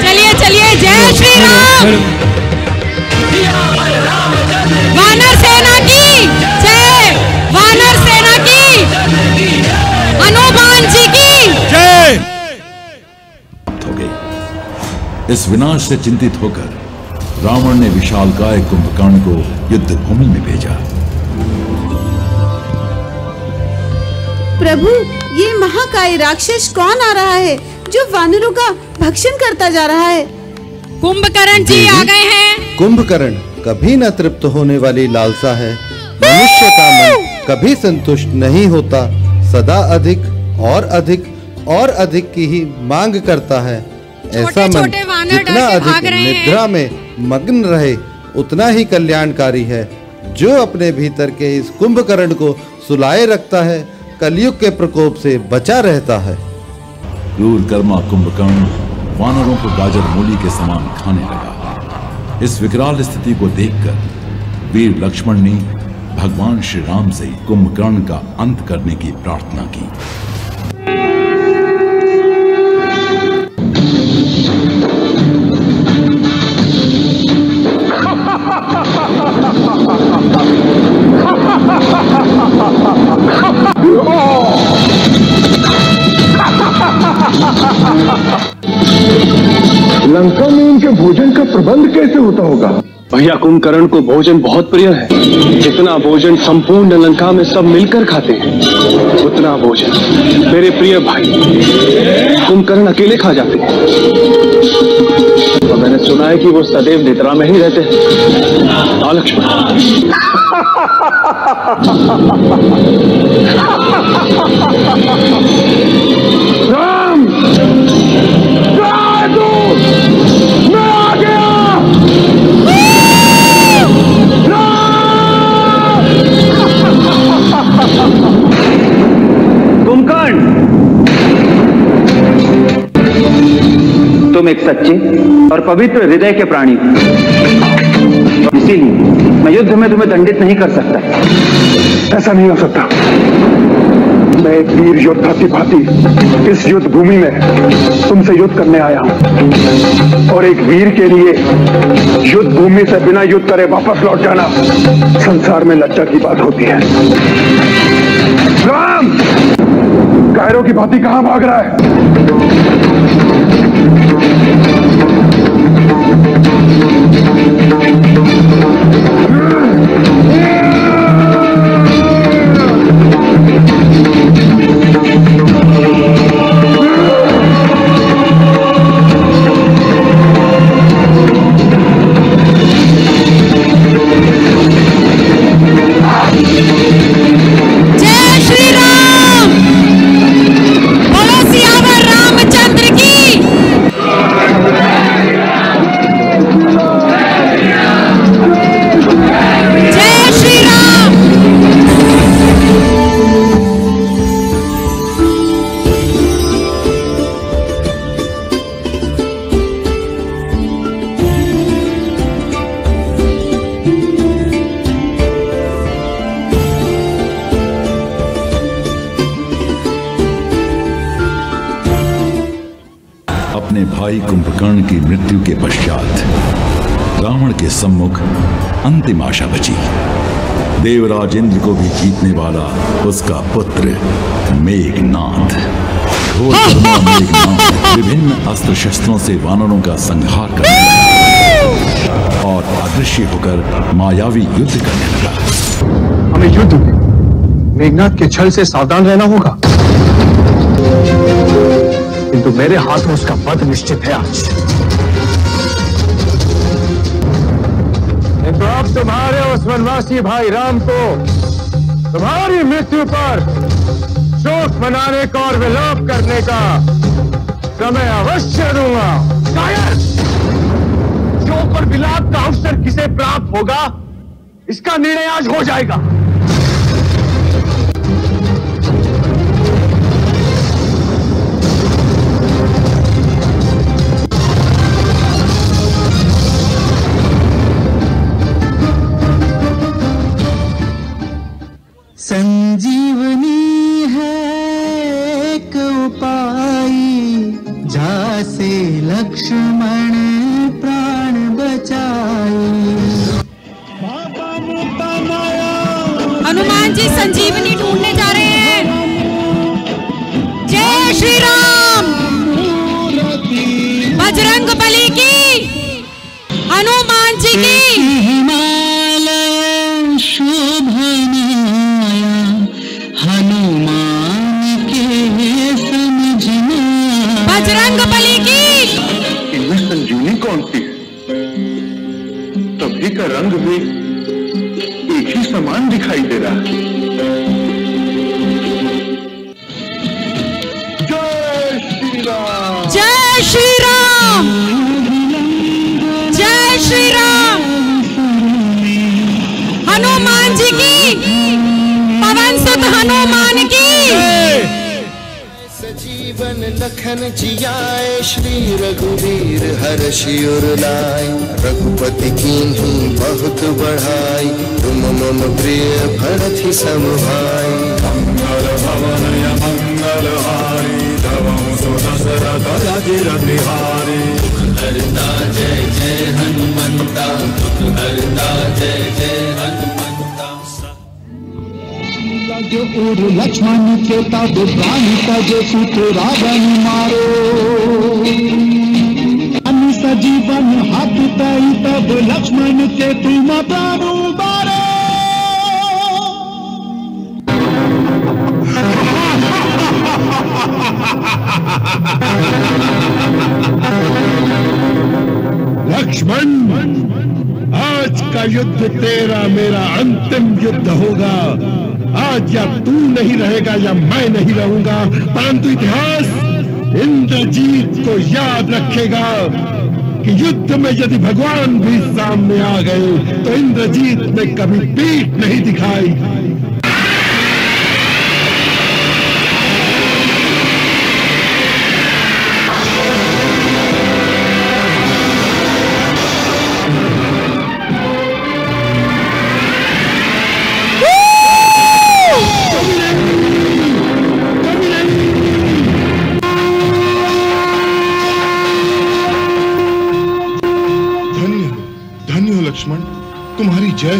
चलिए चलिए जय श्री राम। वानर सेना की जय, वानर सेना की, हनुमान जी की जय। हो गई। इस विनाश से चिंतित होकर रावण ने विशालकाय कुंभकर्ण को युद्ध भूमि में भेजा। प्रभु, ये महाकाय राक्षस कौन आ रहा है जो वानरों का भक्षण करता जा रहा है? कुंभकर्ण जी आ गए हैं। कुंभकर्ण कभी न तृप्त होने वाली लालसा है। मनुष्य का मन कभी संतुष्ट नहीं होता, सदा अधिक और अधिक और अधिक की ही मांग करता है। ऐसा मन जितना अधिक निद्रा में मग्न रहे उतना ही कल्याणकारी है। जो अपने भीतर के इस कुंभकर्ण को सुलाए रखता है, कलयुग के प्रकोप से बचा रहता है। क्रूर कर्मा कुंभकर्ण वानरों को गाजर मूली के समान खाने लगा। इस विकराल स्थिति को देखकर वीर लक्ष्मण ने भगवान श्री राम से कुंभकर्ण का अंत करने की प्रार्थना की। लंका में उनके भोजन का प्रबंध कैसे होता होगा? भैया, कुंभकर्ण को भोजन बहुत प्रिय है। जितना भोजन संपूर्ण लंका में सब मिलकर खाते हैं, उतना भोजन मेरे प्रिय भाई कुंभकर्ण अकेले खा जाते हैं। और मैंने सुना है कि वो सदैव निद्रा में ही रहते हैं। लक्ष्मण, राम, मैं आ गया। कुंभकर्ण, तुम एक सच्चे और पवित्र हृदय के प्राणी हो, इसीलिए मैं युद्ध में तुम्हें दंडित नहीं कर सकता। ऐसा नहीं हो सकता। मैं एक वीर योद्धा की भांति इस युद्ध भूमि में तुमसे युद्ध करने आया हूं, और एक वीर के लिए युद्ध भूमि से बिना युद्ध करे वापस लौट जाना संसार में लज्जा की बात होती है। राम, कायरों की भांति कहां भाग रहा है? अपने भाई कुंभकर्ण की मृत्यु के पश्चात रावण के सम्मुख अंतिम आशा बची। देवराज इंद्र को भी जीतने वाला उसका पुत्र मेघनाद। घोर कर्मा मेघनाद विभिन्न अस्त्र शस्त्रों से वानरों का संहार करने लगा और अदृश्य होकर मायावी युद्ध करने लगा। हमें युद्ध में मेघनाद के छल से सावधान रहना होगा, किंतु मेरे हाथ में उसका वध निश्चित है आज। तो अब तुम्हारे उस वनवासी भाई राम को तुम्हारी मृत्यु पर शोक मनाने का और विलाप करने का समय अवश्य दूंगा। शायद शोक और विलाप का अवसर किसे प्राप्त होगा, इसका निर्णय आज हो जाएगा। की संजीवनी ढूंढने जा रहे हैं। जय श्री राम। बजरंग बली की, हनुमान जी की। हनुमान के समझना। बजरंग बली की। इनमें संजीवनी कौन सी है? तभी का रंग भी एक ही समान दिखाई दे रहा है। जय श्री राम। जय श्री राम। हनुमान जी की, पवन सुत हनुमान की। सजीवन लखन जियाए, श्री रघुवीर हर्षि उर लाए। रघुपति कीन्ही बहुत बढ़ाई, तुम मम प्रिय भरत सम भाई। मंगल भवन मंगल हारी, धवम सुत दशरथ राजीव बिहारी। दुख हरता जय जय हनुमंता, दुख हरता जय जय हनुमंता। और लक्ष्मण के तब प्राण तज सुत रावण मारो। सजीवन हाथ तई तब लक्ष्मण के तुम प्राण उबारो। लक्ष्मण, आज का युद्ध तेरा मेरा अंतिम युद्ध होगा। आज या तू नहीं रहेगा या मैं नहीं रहूंगा, परंतु इतिहास इंद्रजीत को याद रखेगा कि युद्ध में यदि भगवान भी सामने आ गए तो इंद्रजीत ने कभी पीठ नहीं दिखाई। लक्ष्मण, तुम्हारी जय।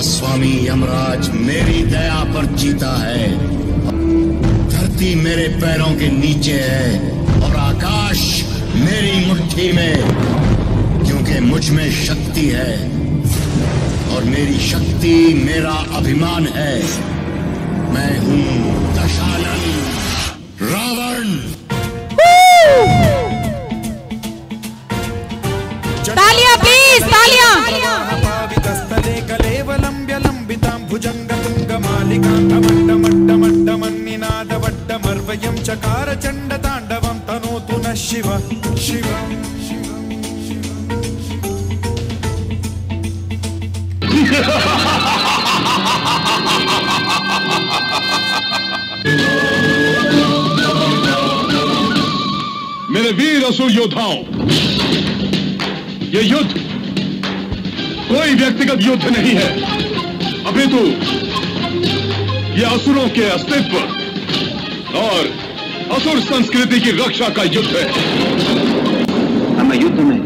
स्वामी यमराज मेरी दया पर जीता है। धरती मेरे पैरों के नीचे है और आकाश मेरी मुट्ठी में, क्योंकि मुझ में शक्ति है और मेरी शक्ति मेरा अभिमान है। मैं हूं दशानन रावण। तालियां प्लीज, तालियां। भुजंगतुंगमालिकांडमंडमंडमन्निनादवड्डमर्वयं चकार चंडतांडवं तनोतु नः शिव शिव। मेरे वीर असुर योद्धाओं, ये युद्ध कोई व्यक्तिगत युद्ध नहीं है, अपितु ये असुरों के अस्तित्व और असुर संस्कृति की रक्षा का युद्ध है। हमें युद्ध में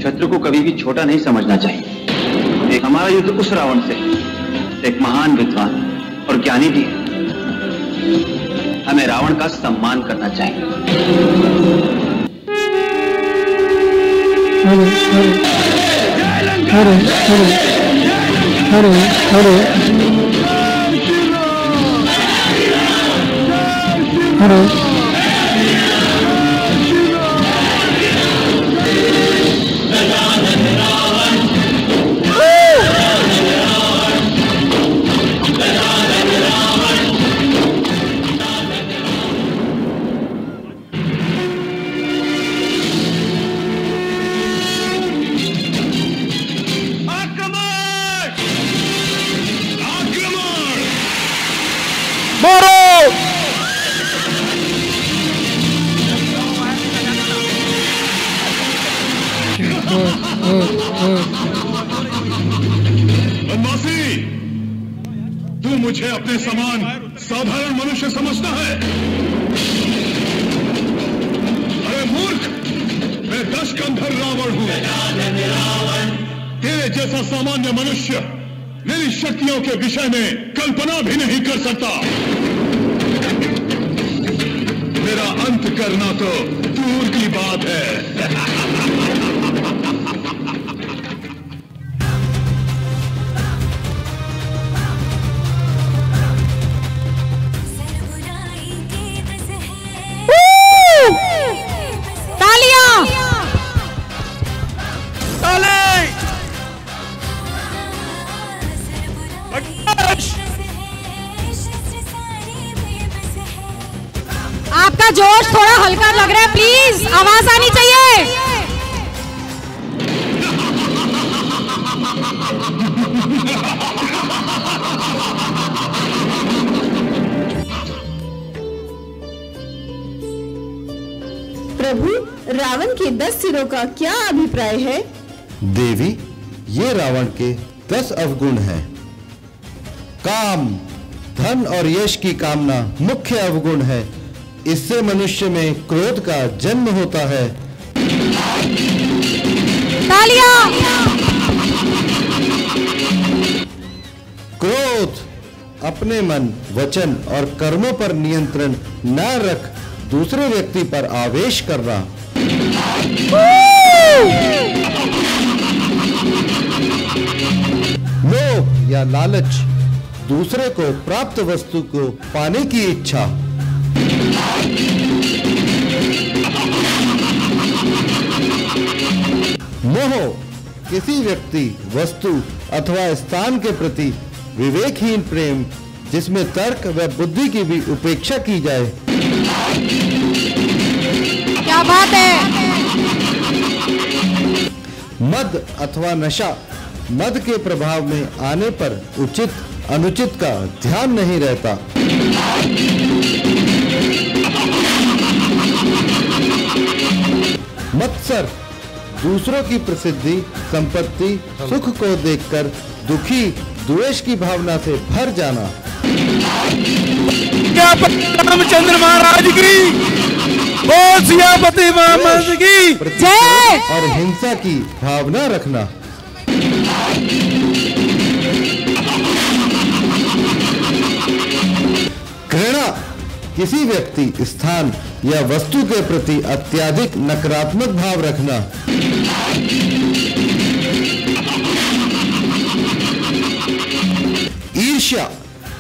शत्रु को कभी भी छोटा नहीं समझना चाहिए। एक हमारा युद्ध उस रावण से, एक महान विद्वान और ज्ञानी भी है। हमें रावण का सम्मान करना चाहिए। हरे हरे हरे हरे हरे बनवासी, तू मुझे अपने समान साधारण मनुष्य समझता है? अरे मूर्ख, मैं दशकंधर रावण हूं। तेरे जैसा सामान्य मनुष्य मेरी शक्तियों के विषय में कल्पना भी नहीं कर सकता। मेरा अंत करना तो दूर की बात है। आपका जोश थोड़ा हल्का लग रहा है, प्लीज आवाज आनी चाहिए। प्रभु, रावण के 10 सिरों का क्या अभिप्राय है? देवी, ये रावण के 10 अवगुण हैं। काम, धन और यश की कामना मुख्य अवगुण है। इससे मनुष्य में क्रोध का जन्म होता है। तालियां! क्रोध अपने मन, वचन और कर्मों पर नियंत्रण न रख दूसरे व्यक्ति पर आवेश करना। लोभ या लालच, दूसरे को प्राप्त वस्तु को पाने की इच्छा। मोह, किसी व्यक्ति, वस्तु अथवा स्थान के प्रति विवेकहीन प्रेम, जिसमें तर्क व बुद्धि की भी उपेक्षा की जाए। क्या बात है। मद अथवा नशा, मद के प्रभाव में आने पर उचित अनुचित का ध्यान नहीं रहता। मत्सर, दूसरों की प्रसिद्धि, संपत्ति, सुख को देखकर दुखी, द्वेष की भावना से भर जाना। क्या रामचंद्र महाराज की, बोल सियापति महाराज की जय। और हिंसा की भावना रखना। घृणा, किसी व्यक्ति, स्थान या वस्तु के प्रति अत्यधिक नकारात्मक भाव रखना। ईर्ष्या,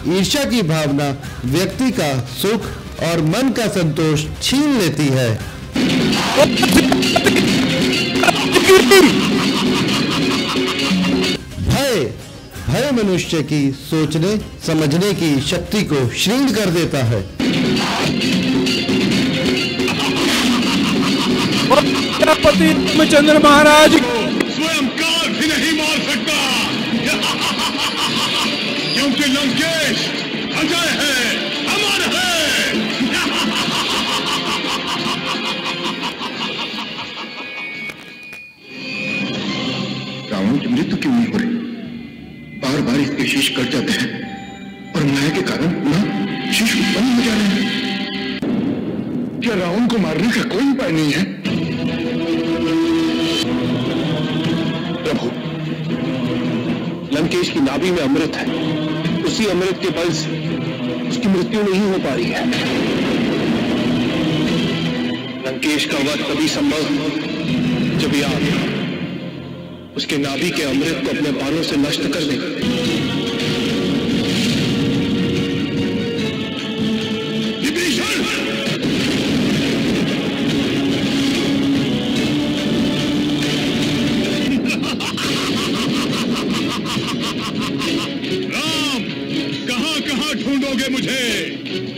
ईर्ष्या की भावना व्यक्ति का सुख और मन का संतोष छीन लेती है। भय, भय मनुष्य की सोचने समझने की शक्ति को क्षीण कर देता है। पति रामचंद्र महाराज स्वयं काल भी नहीं मार सकता, क्योंकि लंकेश अजय है, अमर है। रावण की मृत्यु क्यों नहीं हो रही? बार बार इसके शीश कट जाते हैं और माया के कारण क्या रावण को मारने का कोई उपाय नहीं है? प्रभु, लंकेश की नाभि में अमृत है। उसी अमृत के बल से उसकी मृत्यु नहीं हो पा रही है। लंकेश का वध तभी संभव जब आप उसके नाभि के अमृत को अपने बालों से नष्ट कर दें। ढूंढोगे मुझे?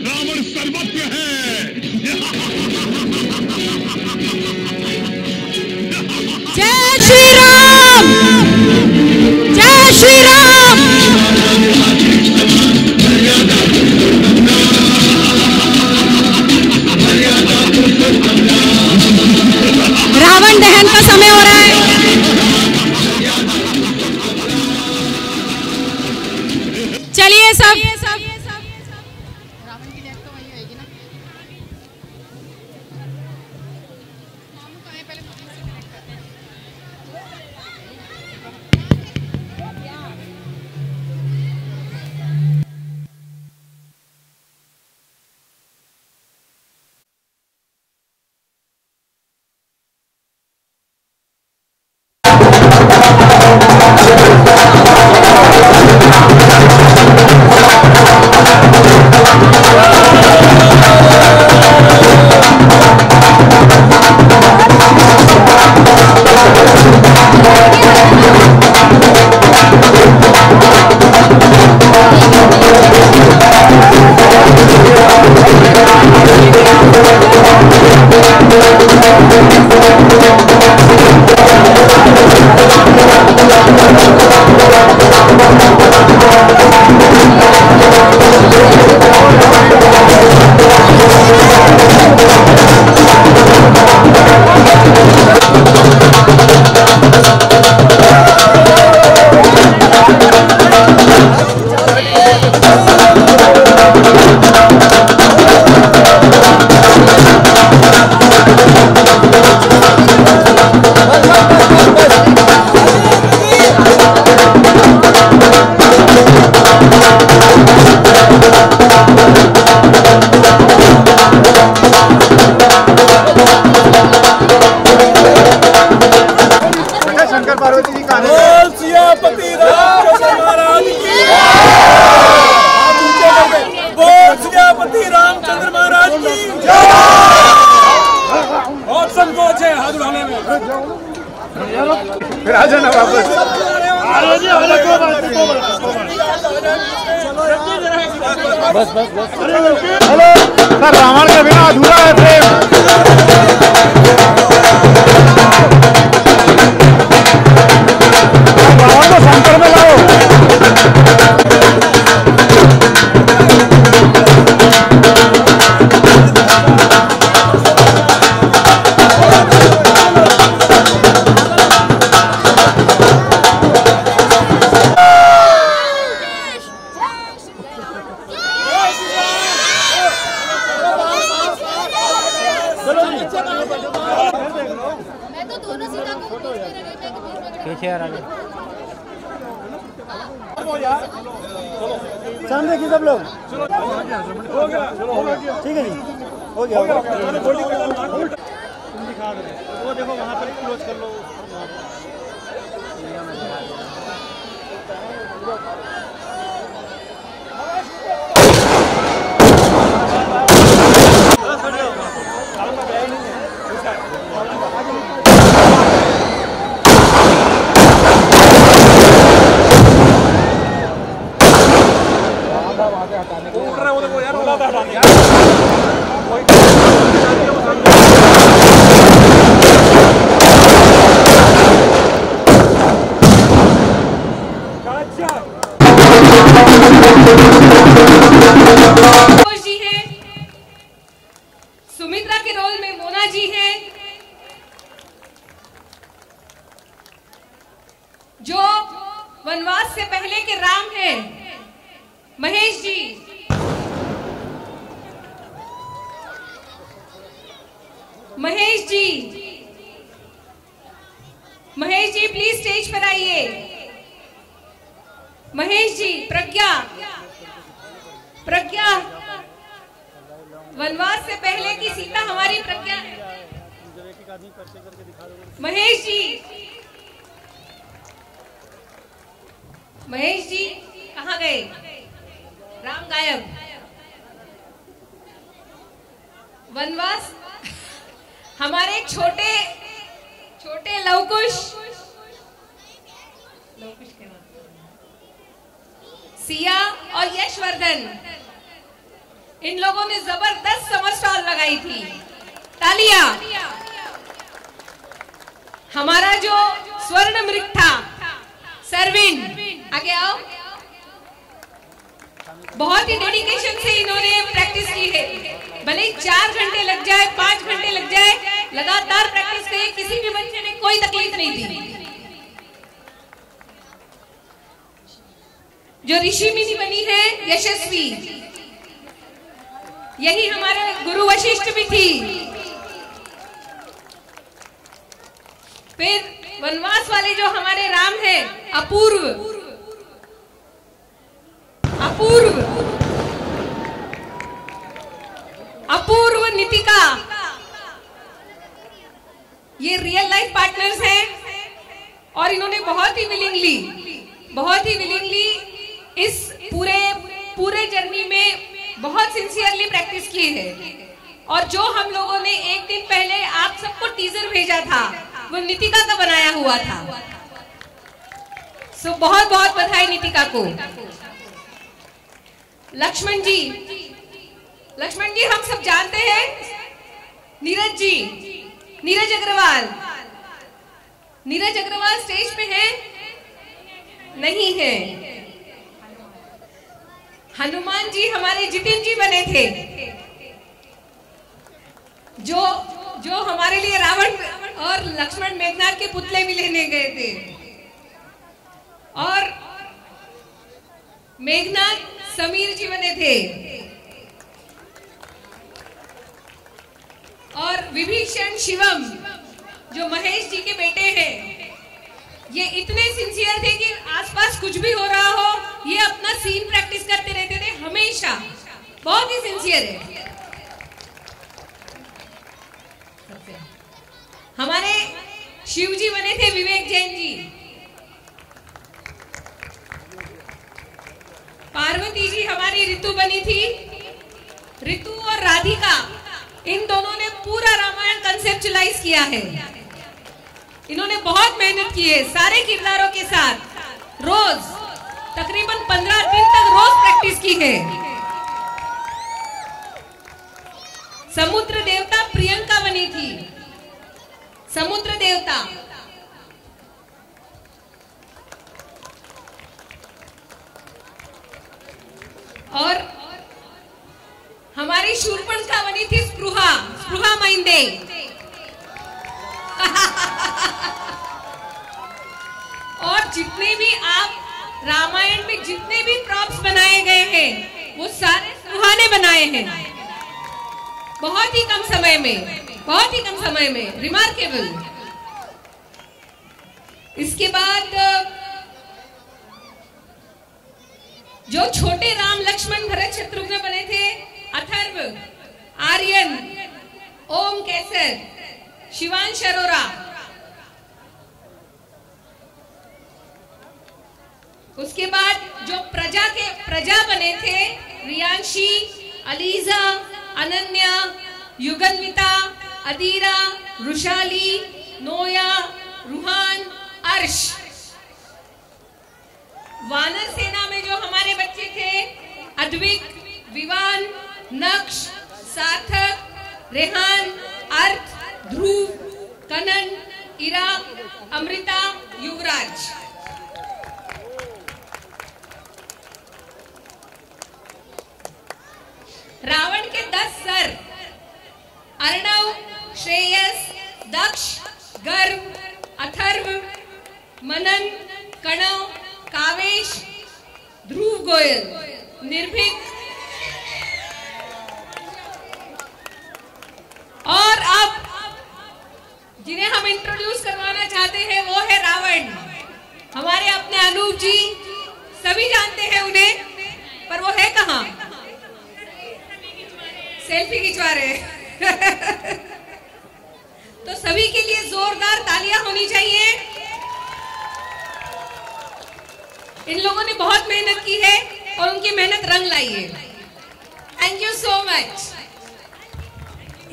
रावण सर्वत्र है। जय श्री राम, जय श्री राम। रावण दहन का समय हो रहा है। चलिए सब फिर आ जाना वापस। बस बस बस। हेलो सर, रावण के बिना अधूरा है प्रेम। रावण को सेंटर में लाओ। सामने की सब लोग ठीक है जी, हो गया तुम दिखा दो, वो देखो वहाँ पर क्लोज कर लो। जी है, सुमित्रा के रोल में मोना जी है, जो वनवास से पहले के राम है महेश जी, महेश जी, महेश जी प्लीज स्टेज पर आइए। महेश जी, प्रज्ञा, प्रज्ञा, वनवास से पहले की सीता हमारी प्रज्ञा है। महेश जी, महेश जी कहाँ गए? राम गायब। वनवास हमारे छोटे छोटे लवकुश के नाम सिया और यशवर्धन, इन लोगों ने जबरदस्त समर स्टॉल लगाई थी। तालियां। हमारा जो स्वर्ण मृग था सरविन, आगे आओ। बहुत ही डेडिकेशन से इन्होंने प्रैक्टिस की है। भले 4 घंटे लग जाए, 5 घंटे लग जाए, लगातार प्रैक्टिस की। किसी भी बच्चे ने कोई तकलीफ नहीं दी। जो ऋषि मुनि बनी है यशस्वी, यही हमारे गुरु वशिष्ठ भी थी। फिर वनवास वाले जो हमारे राम है अपूर्व, अपूर्व, अपूर्व, नितिका, ये रियल लाइफ पार्टनर्स हैं और इन्होंने बहुत ही विलिंगली इस पूरे जर्नी में बहुत सिंसियरली प्रैक्टिस की है। और जो हम लोगों ने एक दिन पहले आप सबको टीजर भेजा था, वो नितिका का बनाया हुआ था। सो बहुत बहुत बधाई नितिका को। लक्ष्मण जी, लक्ष्मण जी हम सब जानते हैं। नीरज जी, नीरज अग्रवाल, नीरज अग्रवाल स्टेज पे हैं? नहीं है। हनुमान जी हमारे जितिन जी बने थे, जो हमारे लिए रावण और लक्ष्मण मेघनाथ के पुतले भी लेने गए थे। और मेघनाथ समीर जी बने थे। और विभीषण शिवम जो महेश जी के बेटे हैं, ये इतने सिंसियर थे कि आसपास कुछ भी हो रहा हो, ये अपना सीन प्रैक्टिस करते रहते थे हमेशा। बहुत ही सिंसियर है। हमारे शिव जी बने थे विवेक जैन जी। पार्वती जी हमारी ऋतु बनी थी। ऋतु और राधिका, इन दोनों ने पूरा रामायण कंसेप्चुअलाइज किया है। इन्होंने बहुत मेहनत की है सारे किरदारों के साथ। रोज तकरीबन 15 दिन तक रोज प्रैक्टिस की है। समुद्र देवता प्रियंका बनी थी। समुद्र देवता, और हमारी शूर्पणखा बनी थी स्पृहा, स्पृहा माइंदे। और जितने भी आप रामायण में जितने भी प्रॉप्स बनाए गए हैं, वो सारे स्पृहा ने बनाए हैं। बहुत ही कम समय में, बहुत ही कम समय में, रिमार्केबल। इसके बाद जो छोटे राम लक्ष्मण भरत शत्रुघ्न बने थे, अथर्व, आर्यन, ओम केसर, शिवांश अरोरा। उसके बाद जो प्रजा बने थे, रियांशी, अलीजा, अनन्या, युगन्विता, अदीरा, रुशाली, नोया, रूहान, अर्श। वानर सेना में जो हमारे बच्चे थे, अद्विक, विवान, नक्श, सार्थक, रेहान, अर्थ, ध्रुव, कनन, इरा, अमृता, युवराज। रावण के 10 सर, अर्णव, श्रेयस, दक्ष, गर्व, अथर्व, मनन, कणव, कावेश, ध्रुव गोयल, निर्भीक। और अब जिन्हें हम इंट्रोड्यूस करवाना चाहते हैं वो है रावण। हमारे अपने अनूप जी, सभी जानते हैं उन्हें, पर वो है कहाँ? सेल्फी खिंचवा रहे। तो सभी के लिए जोरदार तालियां होनी चाहिए। इन लोगों ने बहुत मेहनत की है और उनकी मेहनत रंग लाई है। Thank you so much.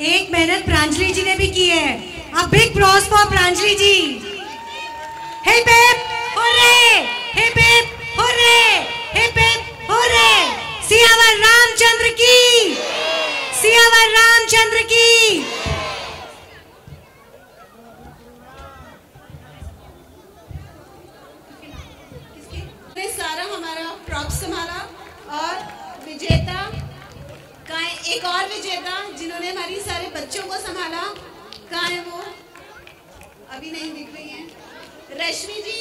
एक मेहनत प्रांजलि जी ने भी की है। A big props for Pranjali ji. Hip hip hurray, hip hip hurray, hip hip hurray. Siyavar Ramchandra की, सियावर रामचंद्र की। सारा हमारा प्रॉप संभाला और विजेता का एक और विजेता जिन्होंने हमारी सारे बच्चों को संभाला, कहाँ है वो? अभी नहीं दिख रही हैं। रश्मि जी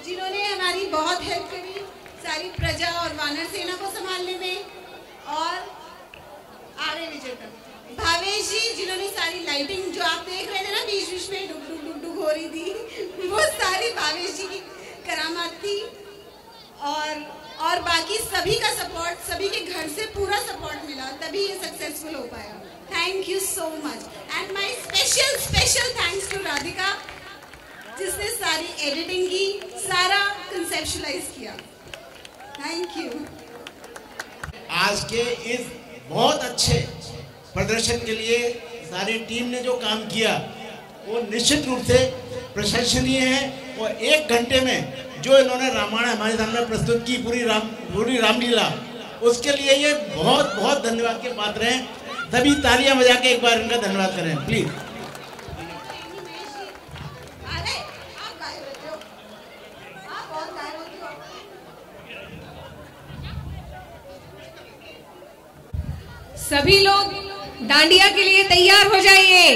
जिन्होंने हमारी बहुत हेल्प करी सारी प्रजा और वानर सेना को संभालने में, और आगे विजेता भावेश जी जिन्होंने सारी लाइटिंग जो आप देख रहे थे ना बीच बीच में डुग डुग डुग डुग हो रही थी, वो सारी भावेश जी की करामात थी। और बाकी सभी का सपोर्ट, सभी के घर से पूरा सपोर्ट मिला, तभी ये सक्सेसफुल हो पाया। Thank you so much and my special thanks to Radhika जिसने सारी एडिटिंग की, सारा कंसेप्चुलाइज किया। Thank you. आज के इस बहुत अच्छे प्रदर्शन के लिए सारी टीम ने जो काम किया वो निश्चित रूप से प्रशंसनीय है। और 1 घंटे में जो इन्होंने रामायण हमारे सामने प्रस्तुत की, पूरी रामलीला, उसके लिए ये बहुत बहुत धन्यवाद के पात्र हैं। सभी तालियां बजा के एक बार इनका धन्यवाद करें प्लीज। सभी लोग डांडिया के लिए तैयार हो जाइए।